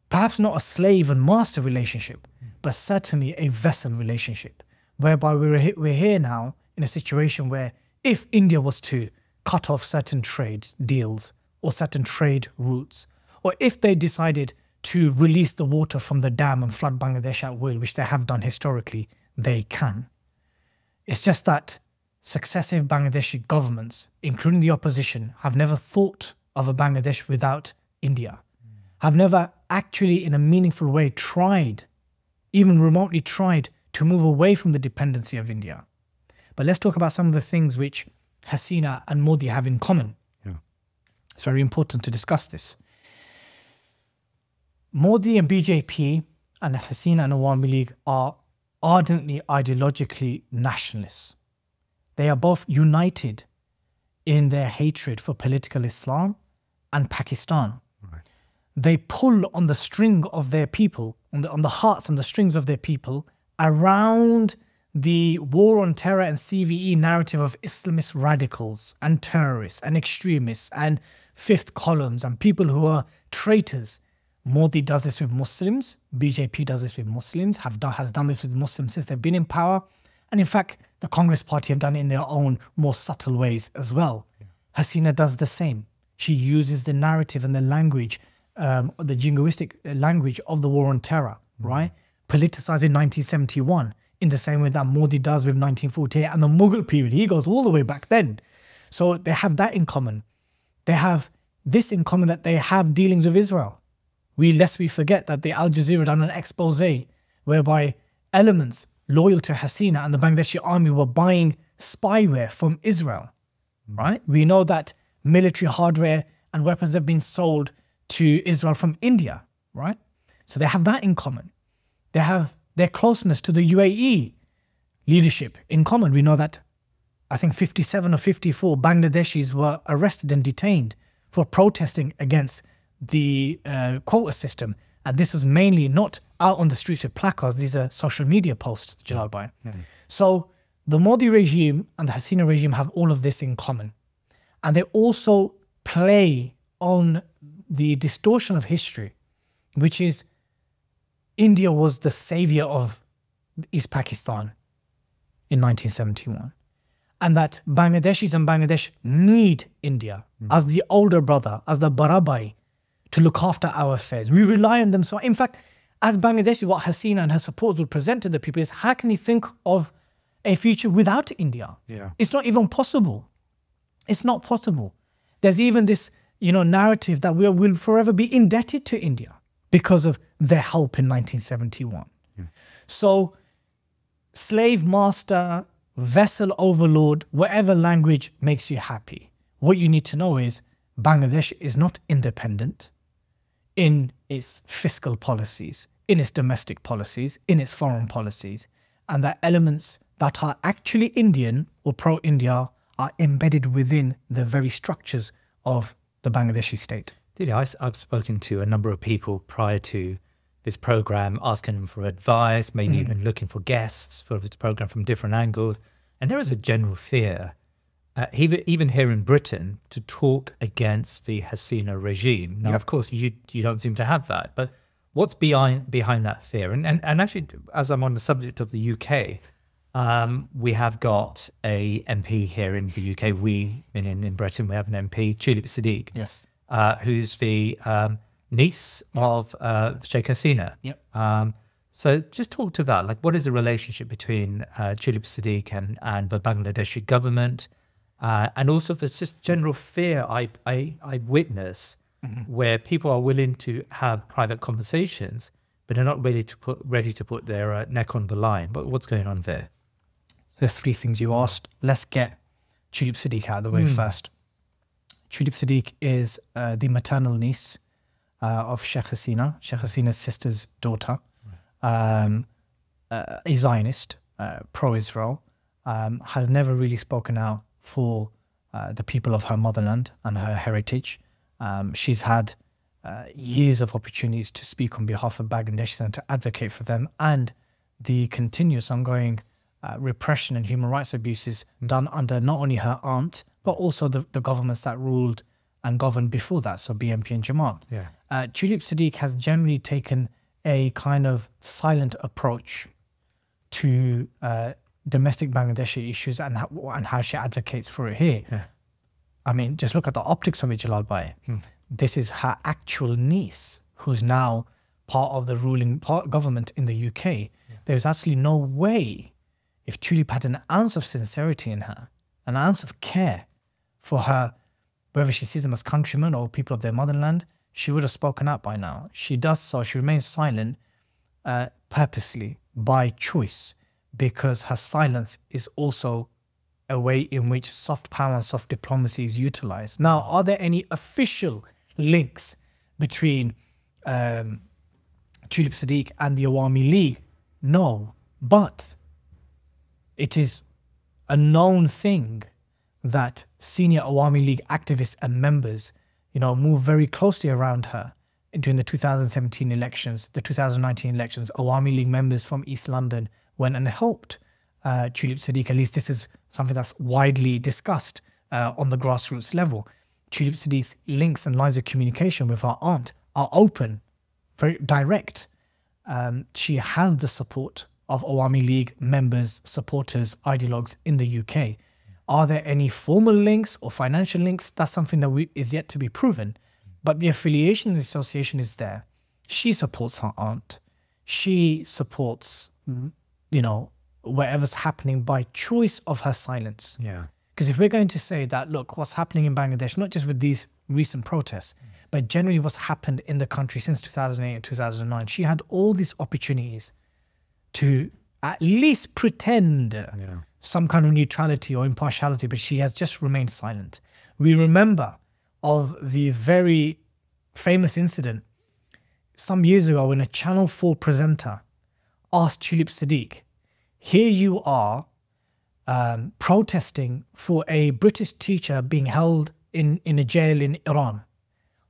perhaps not a slave and master relationship, but certainly a vassal relationship, whereby we're here now in a situation where if India was to cut off certain trade deals or certain trade routes, or if they decided to release the water from the dam and flood Bangladesh at will, which they have done historically, they can. It's just that successive Bangladeshi governments, including the opposition, have never thought of a Bangladesh without India, have never actually in a meaningful way tried, even remotely tried, to move away from the dependency of India. But let's talk about some of the things which Hasina and Modi have in common. It's very important to discuss this. Modi and BJP and Hasina and Awami League are ardently ideologically nationalists. They are both united in their hatred for political Islam and Pakistan. Right. They pull on the string of their people, on the hearts and the strings of their people around the war on terror and CVE narrative of Islamist radicals and terrorists and extremists and fifth columns and people who are traitors. Modi does this with Muslims. BJP does this with Muslims, has done this with Muslims since they've been in power. And in fact, the Congress Party have done it in their own more subtle ways as well. Yeah. Hasina does the same. She uses the narrative and the language, the jingoistic language of the war on terror, right? Politicized in 1971 in the same way that Modi does with 1948 and the Mughal period. He goes all the way back then. So they have that in common. They have this in common, that they have dealings with Israel. Lest we forget that the Al Jazeera done an expose whereby elements loyal to Hasina and the Bangladeshi army were buying spyware from Israel, right? We know that military hardware and weapons have been sold to Israel from India, right? So they have that in common. They have their closeness to the UAE leadership in common. We know that I think 57 or 54 Bangladeshis were arrested and detained for protesting against the quota system. And this was mainly not out on the streets with placards. These are social media posts, Jalal Bhai. So the Modi regime and the Hasina regime have all of this in common. And they also play on the distortion of history, which is India was the savior of East Pakistan in 1971. And that Bangladeshis and Bangladesh need India as the older brother, as the Barabai, to look after our affairs. We rely on them. So in fact, as Bangladesh, what Hasina and her supporters will present to the people is, how can you think of a future without India? Yeah. It's not even possible. It's not possible. There's even this, narrative that we will forever be indebted to India because of their help in 1971. Yeah. So slave master, vessel overlord, whatever language makes you happy. What you need to know is Bangladesh is not independent in its fiscal policies, in its domestic policies, in its foreign policies, and that elements that are actually Indian or pro-India are embedded within the very structures of the Bangladeshi state. Dilly, I've spoken to a number of people prior to this program, asking them for advice, maybe even looking for guests for this program from different angles. And there is a general fear, even here in Britain, to talk against the Hasina regime. Now, of course, you don't seem to have that, but what's behind that fear? And actually, as I'm on the subject of the UK, we have got a MP here in the UK. In Britain, we have an MP, Tulip Siddiq, yes, who's the niece of Sheikh Hasina. Yep. So just talk to that. Like, what is the relationship between Tulip Siddiq and the Bangladeshi government? And also there's just general fear I witness where people are willing to have private conversations, but they're not ready to put their neck on the line. But what's going on there? There's three things you asked. Let's get Tulip Siddiq out of the way first. Tulip Siddiq is the maternal niece of Sheikh Hasina, Sheikh Hasina's sister's daughter, a Zionist, pro-Israel, has never really spoken out for the people of her motherland and her heritage. She's had years of opportunities to speak on behalf of Bangladeshis and to advocate for them, and the continuous ongoing repression and human rights abuses done under not only her aunt, but also the governments that ruled and governed before that, so BNP and Jamaat. Yeah. Tulip Siddiq has generally taken a kind of silent approach to domestic Bangladeshi issues and how she advocates for it here. Yeah. I mean, just look at the optics of it, Jalal Bhai. This is her actual niece, who's now part of the ruling government in the UK. Yeah. There's absolutely no way, if Tulip had an ounce of sincerity in her, an ounce of care for her, whether she sees them as countrymen or people of their motherland, she would have spoken out by now. She does so, she remains silent purposely, by choice, because her silence is also a way in which soft power and soft diplomacy is utilized. Now, are there any official links between Tulip Siddiq and the Awami League? No, but it is a known thing that senior Awami League activists and members, move very closely around her. During the 2017 elections, the 2019 elections, Awami League members from East London went and helped Tulip Siddiq. At least this is something that's widely discussed on the grassroots level. Tulip Siddiq's links and lines of communication with her aunt are open, very direct. She has the support of Awami League members, supporters, ideologues in the UK. Are there any formal links or financial links? That's something that is yet to be proven. But the affiliation and the association is there. She supports her aunt. She supports, you know, whatever's happening by choice of her silence. Yeah. Because if we're going to say that, look, what's happening in Bangladesh, not just with these recent protests, but generally what's happened in the country since 2008 and 2009, she had all these opportunities to at least pretend some kind of neutrality or impartiality, but she has just remained silent. We remember of the very famous incident some years ago when a Channel 4 presenter asked Tulip Siddiq, here you are protesting for a British teacher being held in a jail in Iran.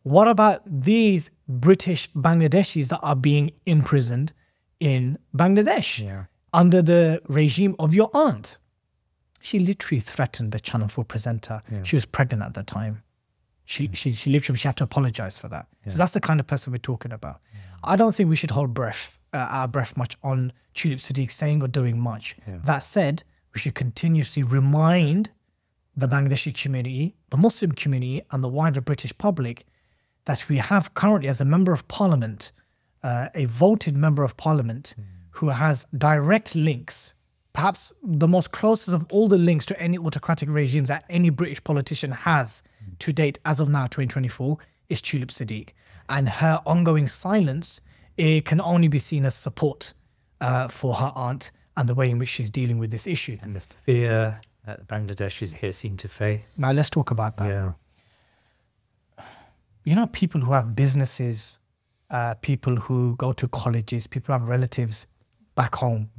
What about these British Bangladeshis that are being imprisoned in Bangladesh under the regime of your aunt? She literally threatened the Channel 4 presenter. She was pregnant at the time. She literally had to apologize for that. So that's the kind of person we're talking about. I don't think we should hold our breath much on Tulip Siddiq saying or doing much. That said, we should continuously remind the Bangladeshi community, the Muslim community, and the wider British public that we have currently as a member of parliament, a voted member of parliament who has direct links, perhaps the most closest of all the links to any autocratic regimes that any British politician has to date as of now, 2024, is Tulip Siddiq. And her ongoing silence, it can only be seen as support for her aunt and the way in which she's dealing with this issue. And the fear that Bangladeshis here seem to face. Now let's talk about that. You know, people who have businesses, people who go to colleges, people who have relatives back home.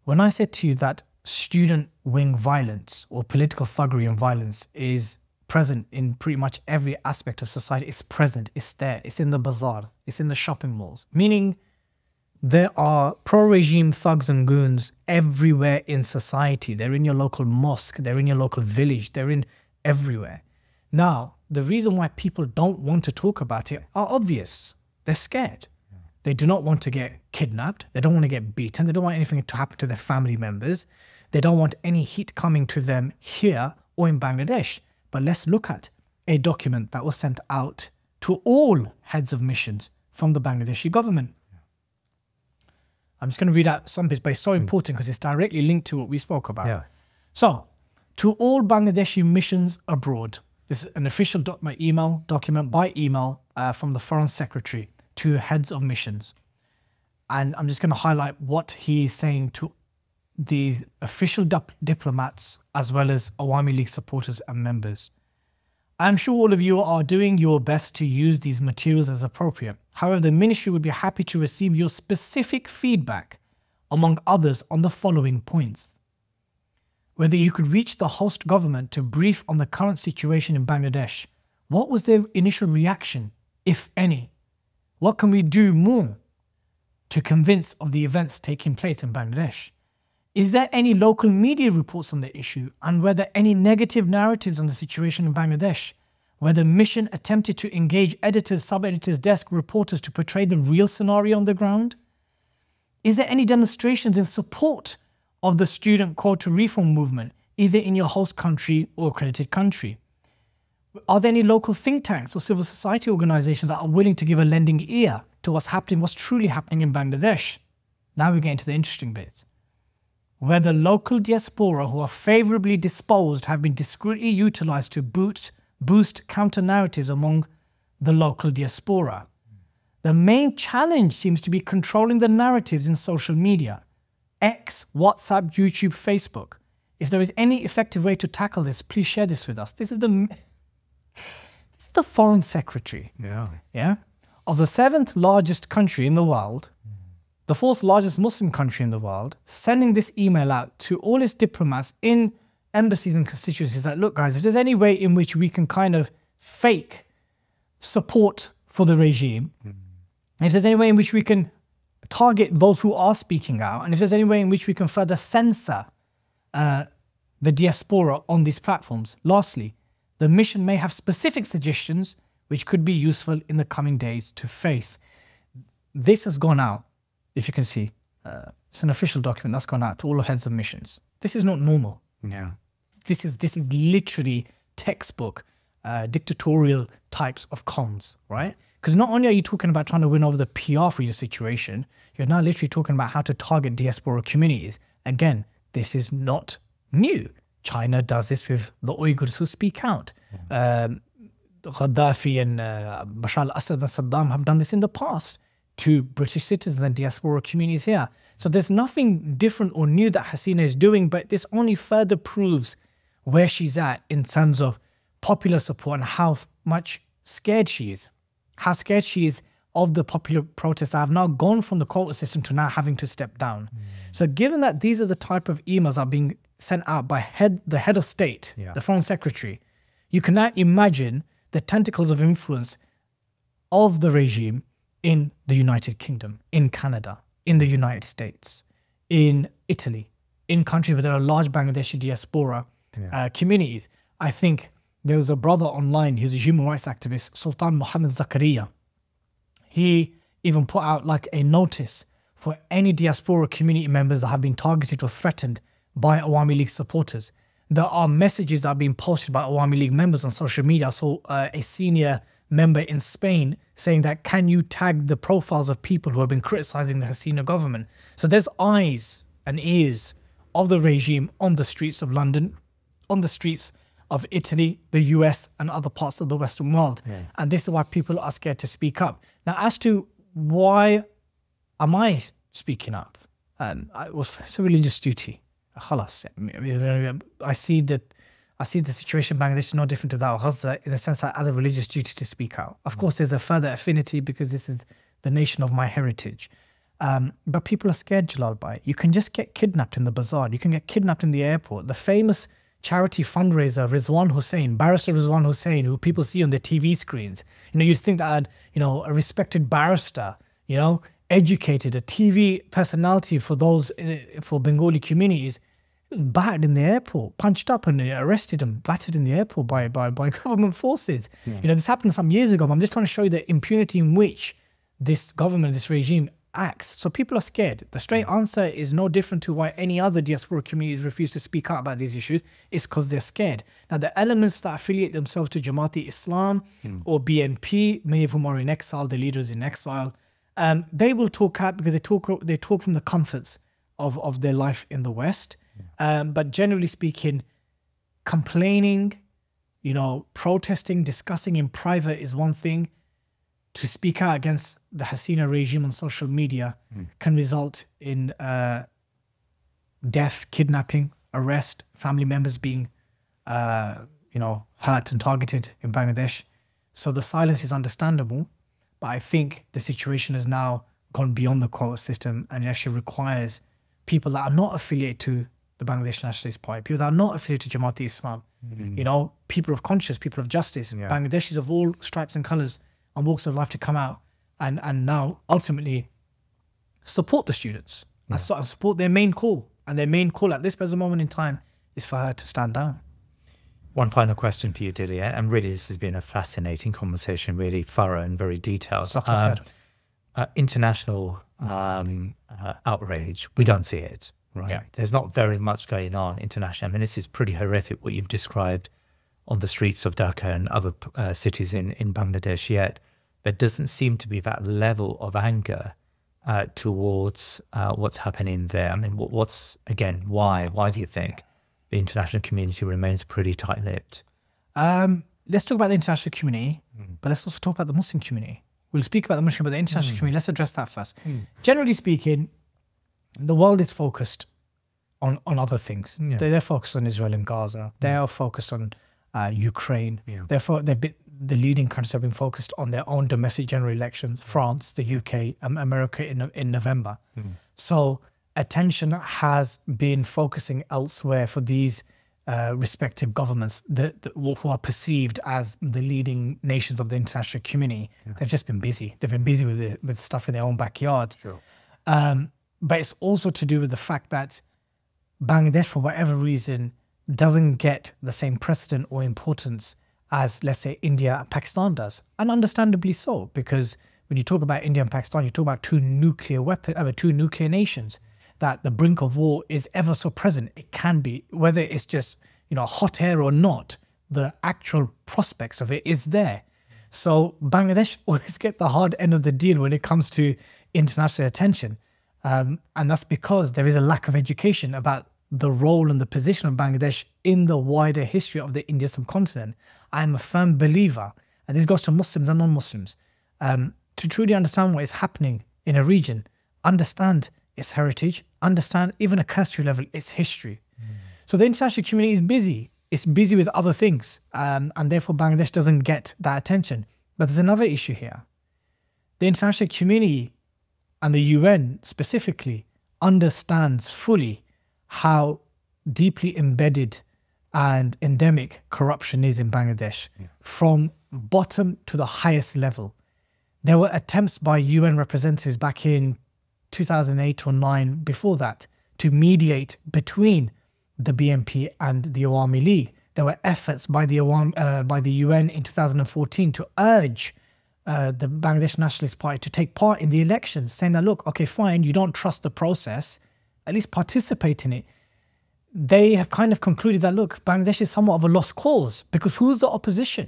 When I said to you that student wing violence or political thuggery and violence is present in pretty much every aspect of society, it's present, it's there, it's in the bazaar, it's in the shopping malls, meaning there are pro-regime thugs and goons everywhere in society. They're in your local mosque, they're in your local village, they're in everywhere. Now, the reason why people don't want to talk about it are obvious. They're scared. They do not want to get kidnapped. They don't want to get beaten. They don't want anything to happen to their family members. They don't want any heat coming to them here or in Bangladesh. But let's look at a document that was sent out to all heads of missions from the Bangladeshi government. I'm just going to read out some bits, but it's so important because it's directly linked to what we spoke about. So, to all Bangladeshi missions abroad, this is an official document by email from the Foreign Secretary to heads of missions. And I'm just going to highlight what he's saying to the official diplomats as well as Awami League supporters and members. I'm sure all of you are doing your best to use these materials as appropriate. However, the ministry would be happy to receive your specific feedback, among others, on the following points. Whether you could reach the host government to brief on the current situation in Bangladesh. What was their initial reaction, if any? What can we do more to convince of the events taking place in Bangladesh? Is there any local media reports on the issue, and whether any negative narratives on the situation in Bangladesh? Whether mission attempted to engage editors, sub-editors, desk reporters to portray the real scenario on the ground? Is there any demonstrations in support of the student quota reform movement, either in your host country or accredited country? Are there any local think tanks or civil society organizations that are willing to give a lending ear to what's happening, what's truly happening in Bangladesh? Now we get into the interesting bits. Whether local diaspora who are favorably disposed have been discreetly utilized to boost counter-narratives among the local diaspora. The main challenge seems to be controlling the narratives in social media. X, WhatsApp, YouTube, Facebook. If there is any effective way to tackle this, please share this with us. This is the Foreign Secretary. Of the 7th largest country in the world, the 4th largest Muslim country in the world, sending this email out to all its diplomats in embassies and constituencies that, look guys, if there's any way in which we can kind of fake support for the regime, if there's any way in which we can target those who are speaking out, and if there's any way in which we can further censor the diaspora on these platforms. Lastly, the mission may have specific suggestions which could be useful in the coming days to face. This has gone out, if you can see. It's an official document that's gone out to all the heads of missions. This is not normal. Yeah. This is literally textbook dictatorial types of comms, right? Because not only are you talking about trying to win over the PR for your situation, you're now literally talking about how to target diaspora communities. Again, this is not new. China does this with the Uyghurs who speak out. Gaddafi and Bashar al-Assad and Saddam have done this in the past to British citizens and diaspora communities here. So there's nothing different or new that Hasina is doing, but this only further proves where she's at in terms of popular support and how much scared she is. How scared she is of the popular protests that have now gone from the quota system to now having to step down. So given that these are the type of emails that are being sent out by the head of state, the foreign secretary, you can now imagine the tentacles of influence of the regime in the United Kingdom, in Canada, in the United States, in Italy, in countries where there are large Bangladeshi diaspora communities. I think there was a brother online, he's a human rights activist, Sultan Muhammad Zakaria. He even put out like a notice for any diaspora community members that have been targeted or threatened by Awami League supporters. There are messages that are being posted by Awami League members on social media. I saw a senior member in Spain saying that, can you tag the profiles of people who have been criticizing the Hasina government? So there's eyes and ears of the regime on the streets of London, on the streets of Italy, the US, and other parts of the Western world. And this is why people are scared to speak up. Now, as to why am I speaking up? It's a religious duty. I see the situation in Bangladesh is no different to that of Gaza in the sense that I have a religious duty to speak out. Of course, there's a further affinity because this is the nation of my heritage. But people are scared, Jalal, by it. You can just get kidnapped in the bazaar. You can get kidnapped in the airport. The famous charity fundraiser, Rizwan Hussain, barrister Rizwan Hussain, who people see on their TV screens. You'd think that, a respected barrister, educated, a TV personality for those, for Bengali communities, he was battered in the airport, punched up and arrested and battered in the airport by government forces. This happened some years ago, but I'm just trying to show you the impunity in which this government, this regime acts. So people are scared. The straight answer is no different to why any other diaspora communities refuse to speak out about these issues. It's because they're scared. Now, the elements that affiliate themselves to Jamaat-e-Islam or BNP, many of whom are in exile, the leaders in exile, they will talk out because they talk from the comforts of their life in the West. But generally speaking, complaining, protesting, discussing in private is one thing. To speak out against the Hasina regime on social media can result in death, kidnapping, arrest, family members being, hurt and targeted in Bangladesh. So the silence is understandable, but I think the situation has now gone beyond the quota system and it actually requires people that are not affiliated to the Bangladesh Nationalist Party, people that are not affiliated to Jamaat-e-Islam, people of conscience, people of justice, Bangladeshis of all stripes and colours and walks of life to come out and now ultimately support the students and support their main call. And their main call at this present moment in time is for her to stand down. One final question for you, Dilly, and really this has been a fascinating conversation, really thorough and very detailed. International outrage, we don't see it, right? There's not very much going on internationally. I mean, this is pretty horrific what you've described on the streets of Dhaka and other cities in Bangladesh, yet there doesn't seem to be that level of anger towards what's happening there. I mean, why do you think the international community remains pretty tight-lipped? Let's talk about the international community, but let's also talk about the Muslim community. We'll speak about the Muslim, but the international community, let's address that first. Generally speaking, the world is focused on other things. They're focused on Israel and Gaza. They are focused on Ukraine. Therefore, the leading countries have been focused on their own domestic general elections, France, the UK, America in November. So attention has been focusing elsewhere for these respective governments who are perceived as the leading nations of the international community. They've just been busy. They've been busy with stuff in their own backyard. But it's also to do with the fact that Bangladesh, for whatever reason, doesn't get the same precedent or importance as, let's say, India and Pakistan does. And understandably so, because when you talk about India and Pakistan, you talk about two nuclear nations, that the brink of war is ever so present. It can be, whether it's just, hot air or not, the actual prospects of it is there. So Bangladesh always get the hard end of the deal when it comes to international attention. And that's because there is a lack of education about the role and the position of Bangladesh in the wider history of the Indian subcontinent. I am a firm believer, and this goes to Muslims and non-Muslims, to truly understand what is happening in a region, understand its heritage, understand even a cursory level its history. So the international community is busy. It's busy with other things, and therefore Bangladesh doesn't get that attention. But there's another issue here. The international community and the UN specifically understands fully how deeply embedded and endemic corruption is in Bangladesh, from bottom to the highest level. There were attempts by UN representatives back in 2008 or 9, before that, to mediate between the BNP and the Awami League. There were efforts by the UN in 2014 to urge the Bangladesh Nationalist Party to take part in the elections, saying that, look, okay, fine, you don't trust the process, at least participate in it. They have kind of concluded that, look, Bangladesh is somewhat of a lost cause, because who's the opposition?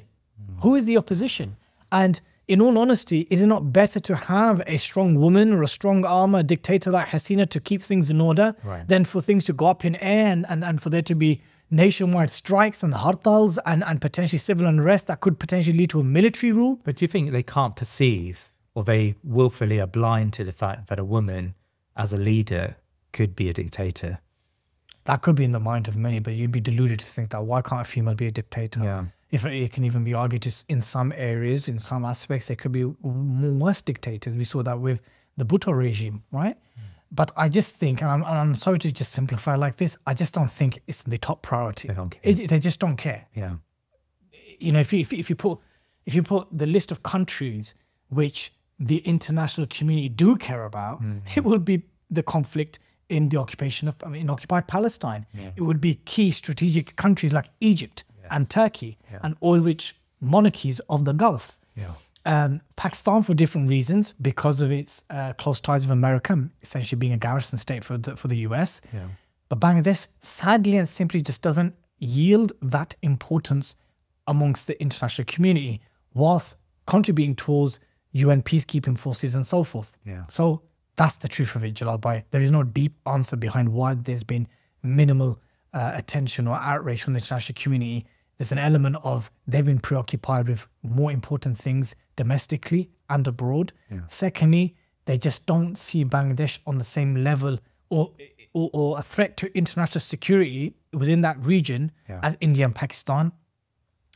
Who is the opposition? And in all honesty, is it not better to have a strong woman or a strong arm, a dictator like Hasina, to keep things in order, than for things to go up in air and for there to be nationwide strikes and hartals and potentially civil unrest that could potentially lead to a military rule? But do you think they can't perceive, or they willfully are blind to the fact that a woman as a leader could be a dictator? That could be in the mind of many, but you'd be deluded to think that why can't a female be a dictator? Yeah. If it can even be argued to, in some areas, in some aspects, there could be worse dictators. We saw that with the Bhutto regime, right? But I just think, and I'm sorry to just simplify like this, I just don't think it's the top priority. They don't care. They just don't care. Yeah. If you put the list of countries which the international community do care about, it will be the conflict in the occupation of, in occupied Palestine. It would be key strategic countries like Egypt and Turkey and oil-rich monarchies of the Gulf. Pakistan, for different reasons, because of its close ties with America, essentially being a garrison state for the US. But Bangladesh, sadly and simply, just doesn't yield that importance amongst the international community, whilst contributing towards UN peacekeeping forces and so forth. So that's the truth of it, Jalal Bhai. There is no deep answer behind why there's been minimal attention or outrage from the international community. There's an element of they've been preoccupied with more important things domestically and abroad. Secondly, they just don't see Bangladesh on the same level or a threat to international security within that region as India and Pakistan.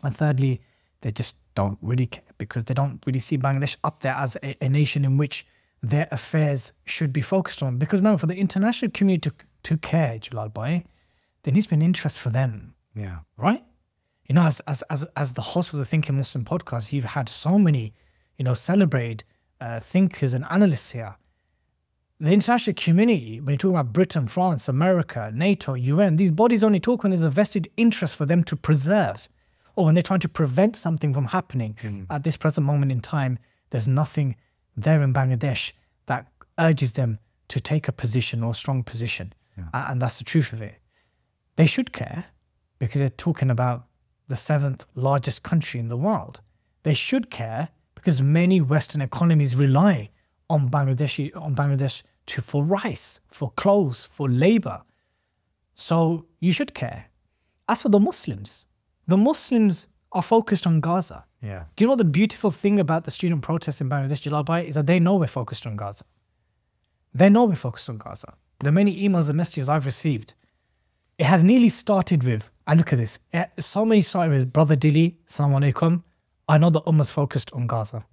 And thirdly, they just don't really care, because they don't really see Bangladesh up there as a nation in which their affairs should be focused on. Because now, for the international community to care, Jalal Bhai, there needs to be an interest for them. Right? As the host of the Thinking Muslim podcast, you've had so many, celebrated thinkers and analysts here. The international community, when you talk about Britain, France, America, NATO, UN, these bodies only talk when there's a vested interest for them to preserve, or when they're trying to prevent something from happening. At this present moment in time, there's nothing there in Bangladesh that urges them to take a position or a strong position. And that's the truth of it. They should care, because they're talking about the 7th largest country in the world. They should care because many Western economies rely on Bangladesh for rice, for clothes, for labor. So you should care. As for the Muslims are focused on Gaza. Do you know the beautiful thing about the student protests in Bangladesh, Jalal Bhai, is that they know we're focused on Gaza. They know we're focused on Gaza. The many emails and messages I've received, it has nearly started with, I look at this, so many started with, Brother Dilly, Assalamu alaikum, I know the Ummah's focused on Gaza.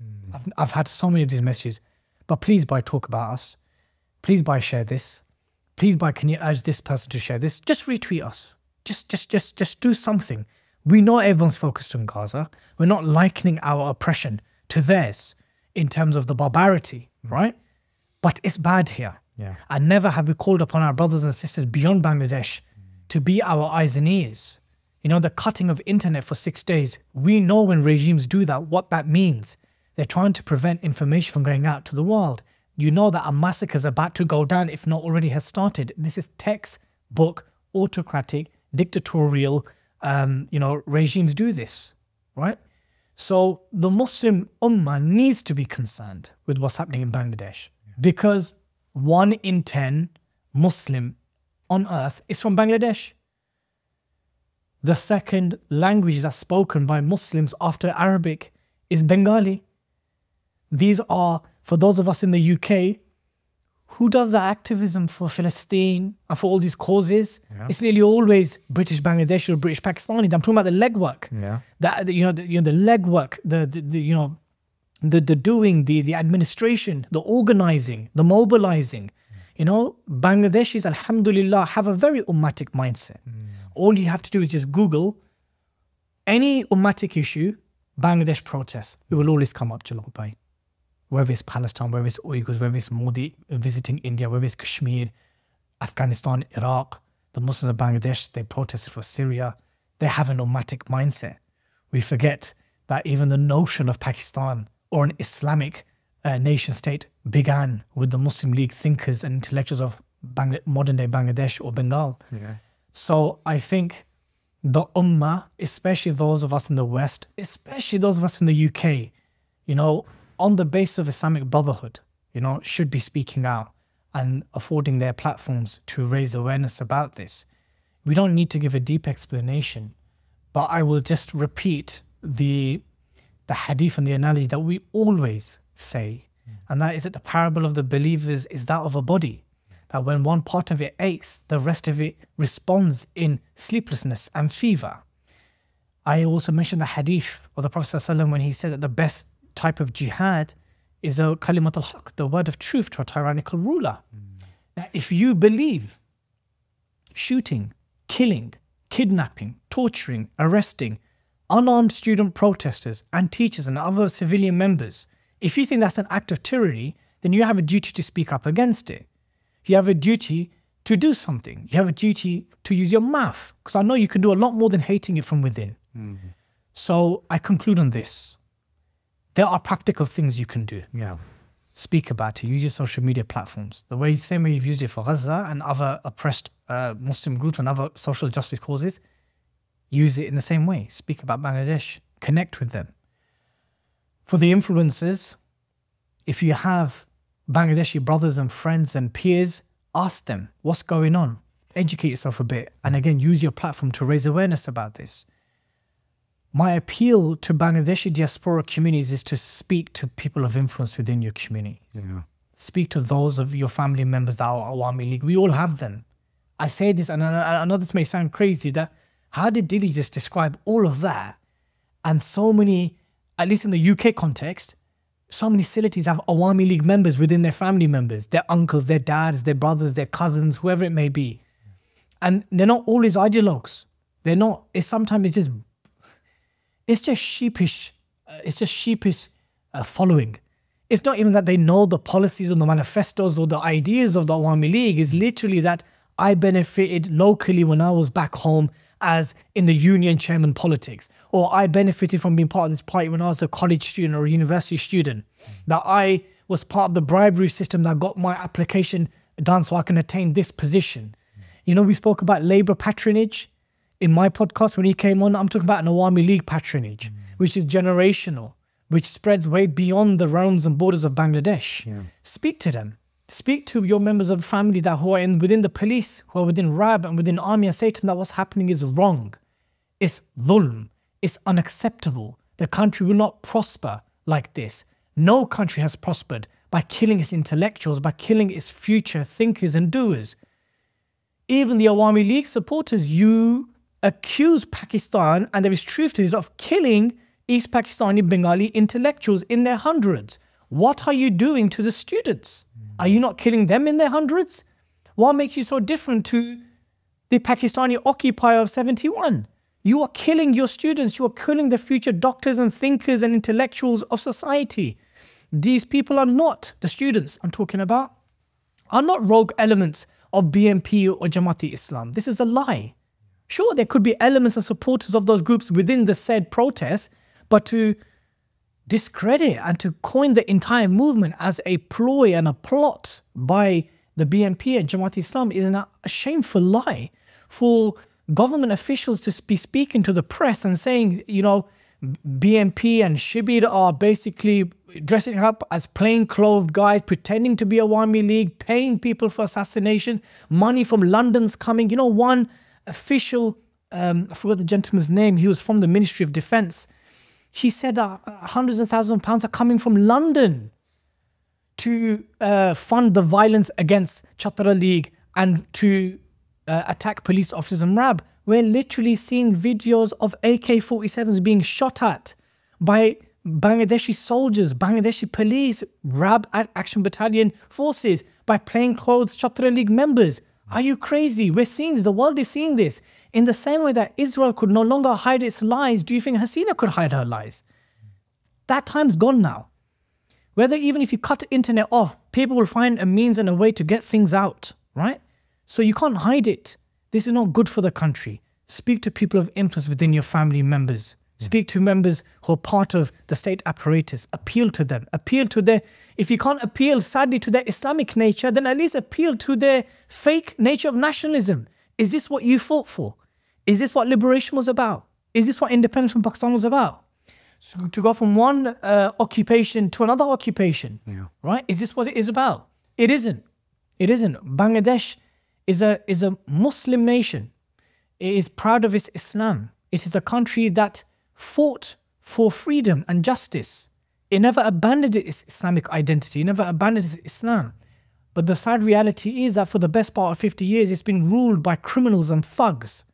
I've had so many of these messages, but please, Bhai, talk about us. Please, Bhai, share this. Please, Bhai, can you urge this person to share this? Just retweet us. Just do something. We know everyone's focused on Gaza. We're not likening our oppression to theirs in terms of the barbarity, right? But it's bad here. Yeah. And never have we called upon our brothers and sisters beyond Bangladesh to be our eyes and ears. You know, the cutting of internet for 6 days. We know when regimes do that, what that means. They're trying to prevent information from going out to the world. You know that a massacre is about to go down, if not already has started. This is textbook, autocratic, dictatorial, regimes do this, right? So the Muslim Ummah needs to be concerned with what's happening in Bangladesh, because 1 in 10 Muslim on earth is from Bangladesh. The second language that's spoken by Muslims after Arabic is Bengali. These are, for those of us in the UK, who does the activism for Palestine and for all these causes? Yeah. It's nearly always British Bangladeshi or British Pakistani. I'm talking about the legwork. Yeah. The legwork, the doing, the administration, the organizing, the mobilizing. You know, Bangladeshis, alhamdulillah, have a very ummatic mindset. All you have to do is just Google any ummatic issue, Bangladesh protests. It will always come up, Jalal Bhai. Whether it's Palestine, whether it's Uyghurs, whether it's Modi visiting India, whether it's Kashmir, Afghanistan, Iraq, the Muslims of Bangladesh, they protested for Syria. They have an ummatic mindset. We forget that even the notion of Pakistan or an Islamic nation state began with the Muslim League thinkers and intellectuals of modern-day Bangladesh or Bengal. Yeah. So I think the Ummah, especially those of us in the West, especially those of us in the UK, on the basis of Islamic brotherhood, should be speaking out and affording their platforms to raise awareness about this. We don't need to give a deep explanation, but I will just repeat the hadith and the analogy that we always say, and that is that the parable of the believers is that of a body, that when one part of it aches, the rest of it responds in sleeplessness and fever. I also mentioned the hadith of the Prophet ﷺ when he said that the best type of jihad is a kalimat al-haq, the word of truth to a tyrannical ruler. Now, if you believe shooting, killing, kidnapping, torturing, arresting unarmed student protesters and teachers and other civilian members, if you think that's an act of tyranny, then you have a duty to speak up against it. You have a duty to do something. You have a duty to use your mouth, because I know you can do a lot more than hating it from within. So I conclude on this. There are practical things you can do. Yeah. Speak about it. Use your social media platforms. Same way you've used it for Gaza and other oppressed Muslim groups and other social justice causes, use it in the same way. Speak about Bangladesh. Connect with them. For the influencers, if you have Bangladeshi brothers and friends and peers, ask them what's going on. Educate yourself a bit. And again, use your platform to raise awareness about this. My appeal to Bangladeshi diaspora communities is to speak to people of influence within your communities. Yeah. Speak to those of your family members that are Awami League. We all have them. I say this, and I know this may sound crazy, that how did Dilly just describe all of that? And so many, at least in the UK context, so many facilities have Awami League members within their family members, their uncles, their dads, their brothers, their cousins, whoever it may be. And they're not always ideologues. They're not. It's just sheepish. Following. It's not even that they know the policies or the manifestos or the ideas of the Awami League. It's literally that I benefited locally when I was back home as in the union chairman politics, or I benefited from being part of this party when I was a college student or a university student, that I was part of the bribery system that got my application done so I can attain this position. We spoke about Labour patronage in my podcast when he came on. I'm talking about an Awami League patronage, which is generational, which spreads way beyond the realms and borders of Bangladesh. Yeah. Speak to them. Speak to your members of the family who are within the police, who are within RAB and within army, and say to them that what's happening is wrong. It's dhulm. It's unacceptable. The country will not prosper like this. No country has prospered by killing its intellectuals, by killing its future thinkers and doers. Even the Awami League supporters, you accuse Pakistan, and there is truth to this, of killing East Pakistani Bengali intellectuals in their hundreds. What are you doing to the students? Are you not killing them in their hundreds? What makes you so different to the Pakistani occupier of 71? You are killing your students. You are killing the future doctors and thinkers and intellectuals of society. These people are not the students I'm talking about. are not rogue elements of BNP or Jamaat-e-Islam. This is a lie. Sure, there could be elements and supporters of those groups within the said protests, but to discredit and to coin the entire movement as a ploy and a plot by the BNP and Jamaat-e-Islam is a shameful lie. For government officials to be speaking to the press and saying, you know, BNP and Shibir are basically dressing up as plain-clothed guys, pretending to be Awami League, paying people for assassination, money from London's coming. You know, one official, I forgot the gentleman's name, he was from the Ministry of Defence. He said hundreds of thousands of pounds are coming from London to fund the violence against Chatra League and to attack police officers and RAB. We're literally seeing videos of AK-47s being shot at by Bangladeshi soldiers, Bangladeshi police, RAB Action Battalion forces, by plainclothes Chatra League members. Are you crazy? We're seeing this. The world is seeing this. In the same way that Israel could no longer hide its lies, do you think Hasina could hide her lies? That time's gone now. Whether even if you cut the internet off, people will find a means and a way to get things out, right? So you can't hide it. This is not good for the country. Speak to people of influence within your family members. Speak to members who are part of the state apparatus. Appeal to them. Appeal to their... If you can't appeal, sadly, to their Islamic nature, then at least appeal to their fake nature of nationalism. Is this what you fought for? Is this what liberation was about? Is this what independence from Pakistan was about? So to go from one occupation to another occupation, right? Is this what it is about? It isn't. It isn't. Bangladesh is a Muslim nation. It is proud of its Islam. It is a country that fought for freedom and justice. It never abandoned its Islamic identity. It never abandoned its Islam. But the sad reality is that for the best part of 50 years, it's been ruled by criminals and thugs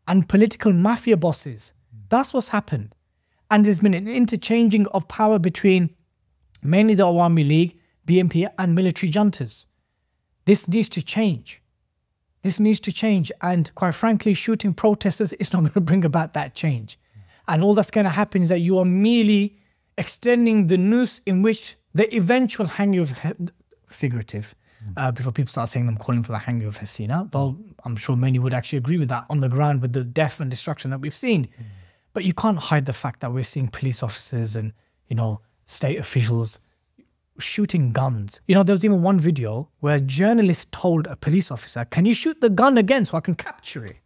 and political mafia bosses. That's what's happened. And there's been an interchanging of power between mainly the Awami League, BNP, and military juntas. This needs to change. This needs to change. And quite frankly, shooting protesters is not going to bring about that change. And all that's going to happen is that you are merely extending the noose in which the eventual hanging of... figurative. Before people start saying them calling for the hanging of Hasina. Well, I'm sure many would actually agree with that on the ground with the death and destruction that we've seen. But you can't hide the fact that we're seeing police officers and, you know, state officials shooting guns. You know, there was even one video where a journalist told a police officer, can you shoot the gun again so I can capture it?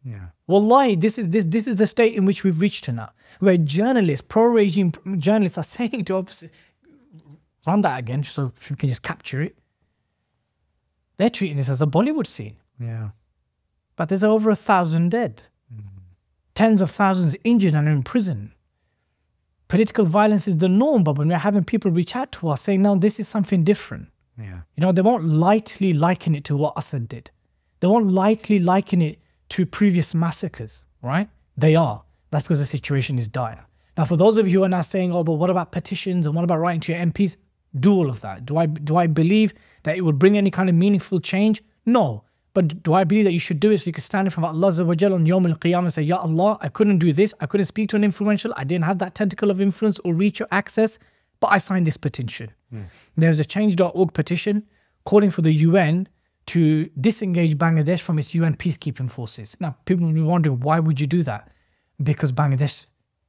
Yeah. Wallahi, this is the state in which we've reached to now, where journalists, pro-regime journalists are saying to officers, run that again so we can just capture it. They're treating this as a Bollywood scene. Yeah. But there's over 1,000 dead. Tens of thousands injured and in prison. Political violence is the norm, but when we're having people reach out to us saying, no, this is something different. Yeah. You know, they won't lightly liken it to what Assad did. They won't lightly liken it to previous massacres, right? They are. That's because the situation is dire. Now, for those of you who are now saying, oh, but what about petitions and what about writing to your MPs? Do all of that. Do I believe that it would bring any kind of meaningful change? No. But do I believe that you should do it so you can stand in front of Allah Azza wa Jal on Yawm al-Qiyamah and say, Ya Allah, I couldn't do this. I couldn't speak to an influential. I didn't have that tentacle of influence or reach or access, but I signed this petition. There's a change.org petition calling for the UN to disengage Bangladesh from its UN peacekeeping forces. Now, people will be wondering, why would you do that? Because Bangladesh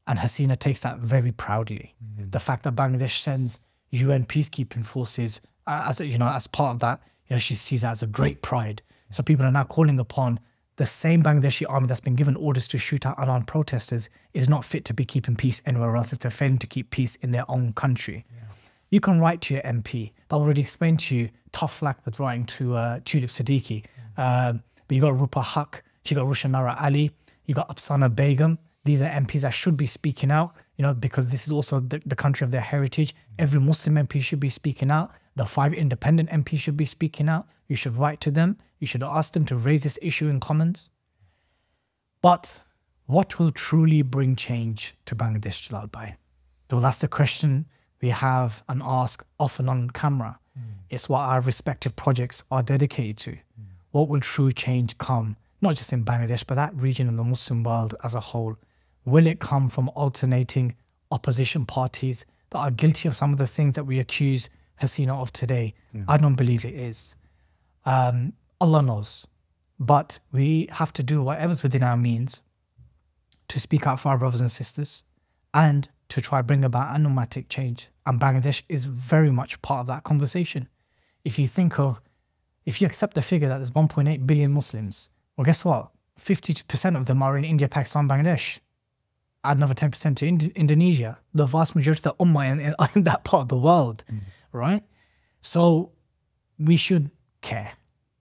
and Hasina takes that very proudly. The fact that Bangladesh sends UN peacekeeping forces as part of that, you know, she sees that as a great pride. So people are now calling upon the same Bangladeshi army that's been given orders to shoot out unarmed protesters is not fit to be keeping peace anywhere else if they're failing to keep peace in their own country. Yeah. You can write to your MP, but I've already explained to you, tough flack with writing to Tulip Siddiq. But you got Rupa Haq, you got Rushanara Ali, you got Afsana Begum. These are MPs that should be speaking out, you know, because this is also the country of their heritage. Every Muslim MP should be speaking out. The 5 independent MPs should be speaking out. You should write to them. You should ask them to raise this issue in Commons. But what will truly bring change to Bangladesh, Jalal Bhai? Well, that's the question we have and ask often on camera. It's what our respective projects are dedicated to. What will true change come, not just in Bangladesh, but that region and the Muslim world as a whole? Will it come from alternating opposition parties that are guilty of some of the things that we accuse Hasina of today. I don't believe it is. Allah knows. But we have to do whatever's within our means to speak out for our brothers and sisters and to try bring about a nomadic change. And Bangladesh is very much part of that conversation. If you accept the figure that there's 1.8 billion Muslims, well, guess what? 50% of them are in India, Pakistan, Bangladesh. Add another 10% to Indonesia. The vast majority of the ummah are in that part of the world, right? So we should care.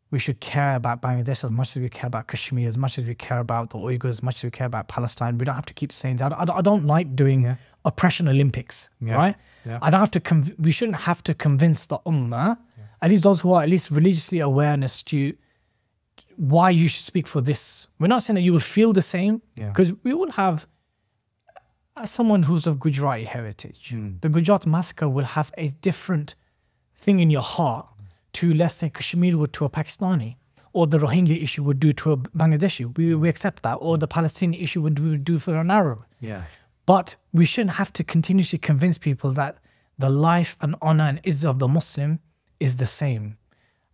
We should care about Bangladesh as much as we care about Kashmir, as much as we care about the Uyghurs, as much as we care about Palestine. We don't have to keep saying that. I don't like doing oppression Olympics, right? Yeah. I don't have to. We shouldn't have to convince the ummah, at least those who are at least religiously aware and astute, why you should speak for this. We're not saying that you will feel the same, because we all have. As someone who's of Gujarati heritage, the Gujarat massacre will have a different thing in your heart to, let's say, Kashmir would to a Pakistani, or the Rohingya issue would do to a Bangladeshi. We accept that, or the Palestinian issue would do for an Arab. Yeah. But we shouldn't have to continuously convince people that the life and honor and izzah of the Muslim is the same.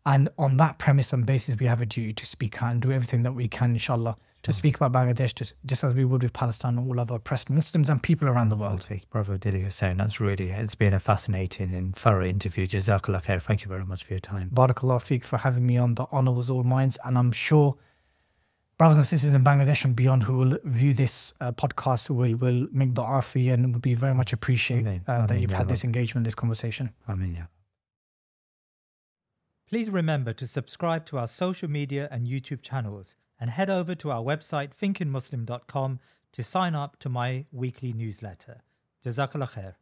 And on that premise and basis, we have a duty to speak out and do everything that we can, inshallah, to speak about Bangladesh, just as we would with Palestine and all other oppressed Muslims and people around the world. Brother Dilly Hussain, it's been a fascinating and thorough interview. Jazakallah khair. Thank you very much for your time. Barakallah feek for having me on. The honor was all mine. And I'm sure brothers and sisters in Bangladesh and beyond who will view this podcast will make dua for you and would be very much appreciated that you've had this engagement, this conversation. Ameen, yeah. Please remember to subscribe to our social media and YouTube channels and head over to our website thinkingmuslim.com to sign up to my weekly newsletter. Jazakallah khair.